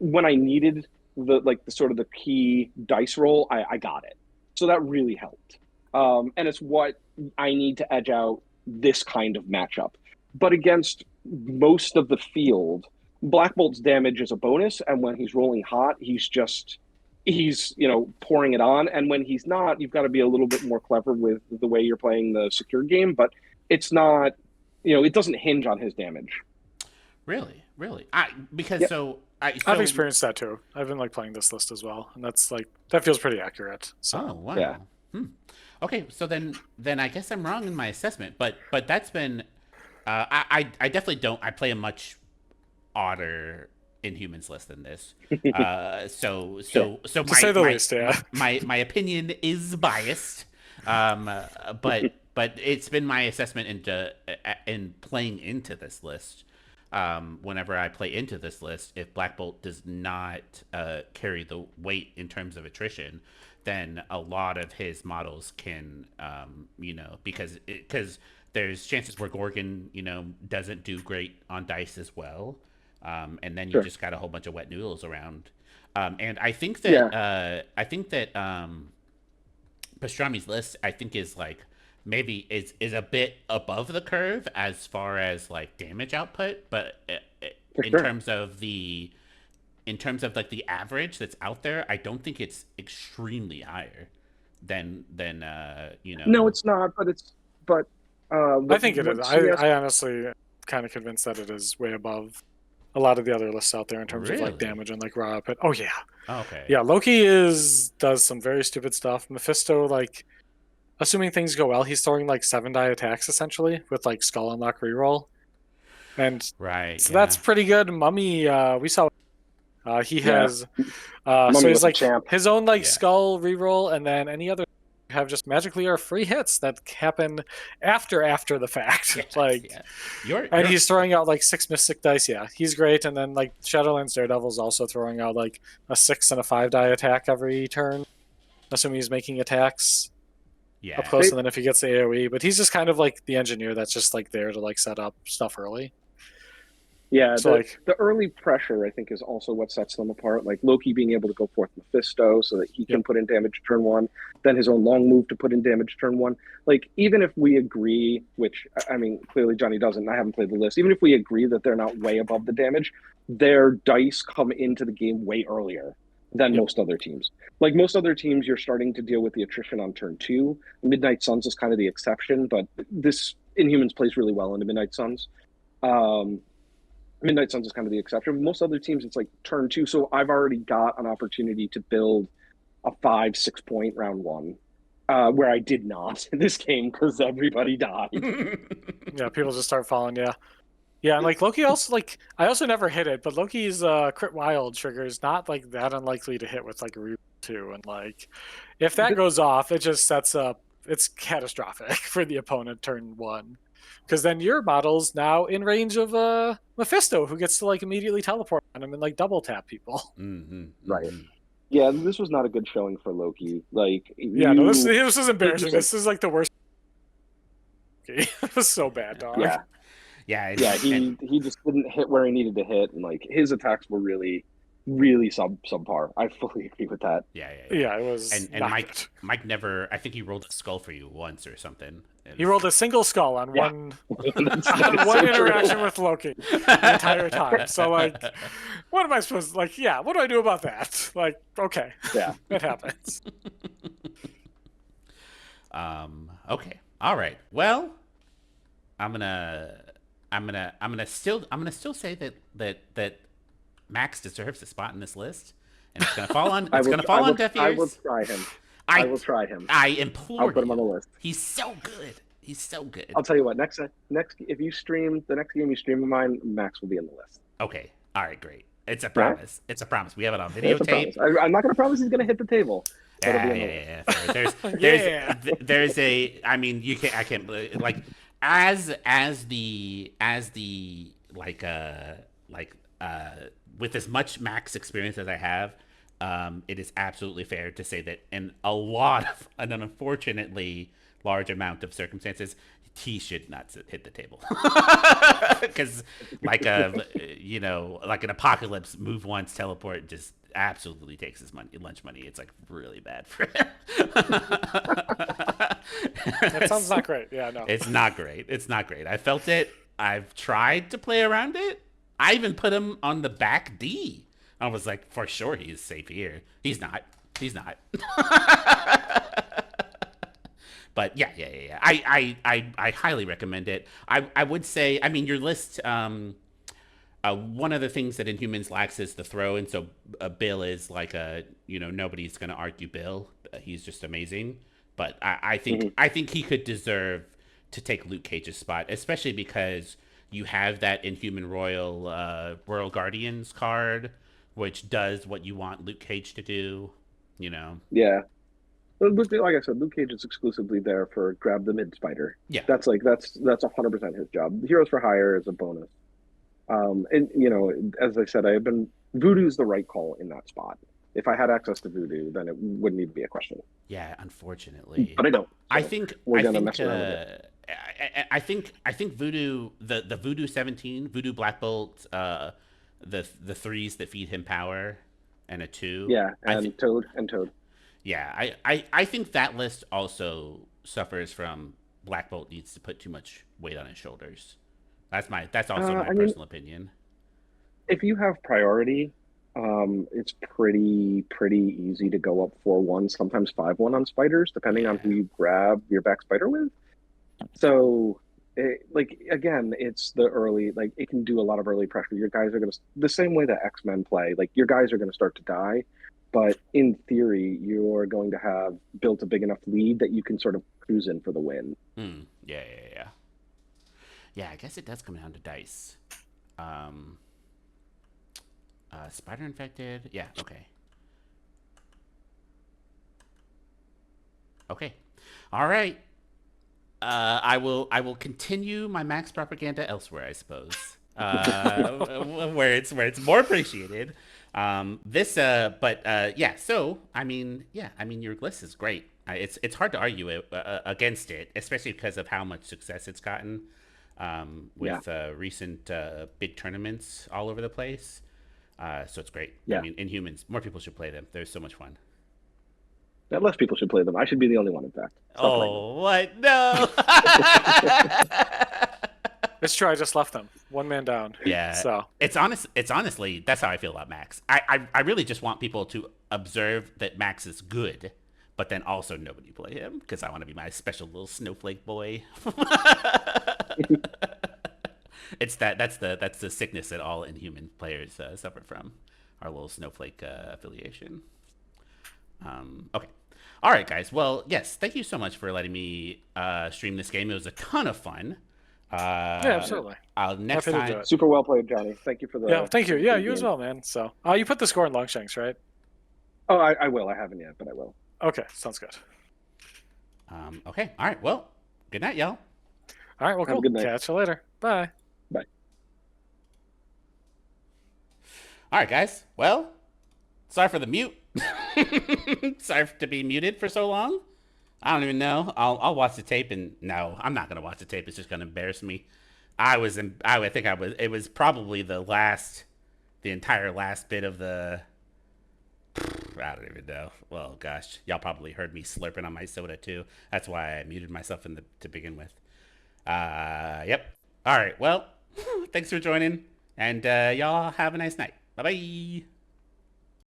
when I needed the sort of the key dice roll, I got it. So that really helped. And it's what I need to edge out this kind of matchup. But against most of the field, Black Bolt's damage is a bonus, and when he's rolling hot, he's pouring it on. And when he's not, you've got to be a little bit more clever with the way you're playing the secure game. But it's not, it doesn't hinge on his damage. Really? Yep. I've experienced that too. I've been playing this list as well, and that feels pretty accurate. So. Oh wow. Yeah. Okay, so then I guess I'm wrong in my assessment, but that's been I definitely don't. I play a much odder Inhumans list than this. So to say the least, yeah. My opinion is biased. But it's been my assessment in playing into this list. Whenever I play into this list, if Black Bolt does not carry the weight in terms of attrition, then a lot of his models can, because there's chances where Gorgon, doesn't do great on dice as well, and then you just got a whole bunch of wet noodles around. And I think that Pastrami's list, I think, is maybe is a bit above the curve as far as damage output, but in terms of the average that's out there, I don't think it's extremely higher than. No, it's not. But I think it is. I honestly kind of convinced that it is way above a lot of the other lists out there in terms of damage and raw output. Oh yeah. Oh, okay. Yeah, Loki does some very stupid stuff. Mephisto, assuming things go well, he's throwing 7-die attacks essentially with skull unlock reroll, and so that's pretty good. Mummy, we saw he has so he's his own skull reroll, and then any other have just magically are free hits that happen after the fact. Yes, he's throwing out 6 mystic dice. Yeah, he's great. And then Shadowlands Daredevil's also throwing out a 6 and a 5-die attack every turn, assuming he's making attacks up close. And then if he gets the AoE, but he's just kind of the engineer that's just there to set up stuff early. Yeah, so the early pressure, I think, is also what sets them apart. Loki being able to go forth Mephisto so that he can put in damage turn 1, then his own long move to put in damage turn 1. Even if we agree, which, I mean, clearly Johnny doesn't, I haven't played the list, even if we agree that they're not way above the damage, their dice come into the game way earlier than most other teams. Most other teams, you're starting to deal with the attrition on turn 2. Midnight Suns is kind of the exception, but this Inhumans plays really well into Midnight Suns. Midnight Suns is kind of the exception. Most other teams, it's like turn 2. So I've already got an opportunity to build a 5-6 point round 1, where I did not in this game because everybody died. Yeah, people just start falling. Yeah. Yeah, and like Loki also like I also never hit it, but Loki's crit wild trigger is not like that unlikely to hit with like a Reaper 2, and like if that goes off, it just sets up it's catastrophic for the opponent turn 1. Because then your model's now in range of Mephisto, who gets to like immediately teleport on him and like double tap people. Right. Yeah, this was not a good showing for Loki. Like, Yeah, no, this is embarrassing. This is like the worst. It was so bad, dog. Yeah. Yeah, he just didn't hit where he needed to hit, and like his attacks were really subpar. I fully agree with that. Yeah, it was. And Mike never. I think he rolled a skull for you once or something. He rolled a single skull on one That's one interaction with Loki the entire time. So like, what am I supposed to like? Yeah, what do I do about that? Like, okay, yeah, it happens. Okay. All right. Well, I'm gonna still say that Max deserves a spot in this list, and it's gonna fall on deaf ears. I will try him. I will try him. I implore I'll put him on the list. He's so good. He's so good. I'll tell you what. Next, if you stream the next game you stream of mine, Max will be in the list. Okay. All right. Great. It's a promise. Yeah? It's a promise. We have it on videotape. I'm not gonna promise he's gonna hit the table. Yeah. There's a. I mean, I can't like as the with as much Max experience as I have, it is absolutely fair to say that in an unfortunately large amount of circumstances, he should not hit the table. Because like an apocalypse, move once, teleport just absolutely takes his lunch money. It's like really bad for him. That sounds not great. Yeah, no. It's not great. I felt it. I've tried to play around it. I even put him on the back D. I was like, for sure he's safe here. He's not. But yeah. I highly recommend it. I would say, I mean, your list, one of the things that Inhumans lacks is the throw, and so Bill is like nobody's going to argue Bill. He's just amazing. But I think he could deserve to take Luke Cage's spot, especially because you have that Inhuman Royal Guardians card, which does what you want Luke Cage to do. Yeah. Like I said, Luke Cage is exclusively there for grab the mid spider. Yeah, that's 100% his job. Heroes for Hire is a bonus. And as I said, Voodoo's the right call in that spot. If I had access to Voodoo, then it wouldn't even be a question. Yeah, unfortunately, but I don't. So I think we're gonna mess around with it. I think Voodoo, the Voodoo 17, Voodoo Black Bolt, the threes that feed him power, and a 2. Yeah, and Toad. Yeah, I think that list also suffers from Black Bolt needs to put too much weight on his shoulders. That's also my personal opinion. If you have priority, it's pretty easy to go up 4-1, sometimes 5-1 on spiders, depending on who you grab your back spider with. So, again, it's the early, it can do a lot of early pressure. Your guys are going to, the same way that X-Men play, your guys are going to start to die. But in theory, you're going to have built a big enough lead that you can sort of cruise in for the win. Yeah. Yeah, I guess it does come down to dice. Spider infected. Yeah, okay. Okay. All right. I will continue my Max propaganda elsewhere, I suppose. Where it's more appreciated. Yeah. So I mean, your list is great. It's hard to argue against it, especially because of how much success it's gotten with recent big tournaments all over the place. So it's great. Yeah. I mean, Inhumans, more people should play them. They're so much fun. Less people should play them. I should be the only one, in fact. What? No. It's true. I just left them. One man down. Yeah. So it's honestly, that's how I feel about Max. I really just want people to observe that Max is good, but then also nobody play him because I want to be my special little snowflake boy. It's that's the sickness that all Inhuman players suffer from. Our little snowflake affiliation. Okay. All right, guys. Well, yes. Thank you so much for letting me stream this game. It was a ton of fun. Yeah, absolutely. Next Happy to do time. it. Super well played, Johnny. Thank you for the. Yeah, thank you. for Yeah, the you as game. well, man. So, you put the score in Longshanks, right? Oh, I will. I haven't yet, but I will. Okay, sounds good. Okay. All right. Well, good night, y'all. All right, well, Have a cool. good night. Catch you later. Bye. Bye. All right, guys. Well, sorry for the mute. Sorry to be muted for so long. I don't even know. I'll watch the tape, and no, I'm not gonna watch the tape. It's just gonna embarrass me. I think I was. It was probably the entire last bit of the. I don't even know. Well, gosh, y'all probably heard me slurping on my soda too. That's why I muted myself to begin with. Yep. All right. Well, thanks for joining, and y'all have a nice night. Bye bye.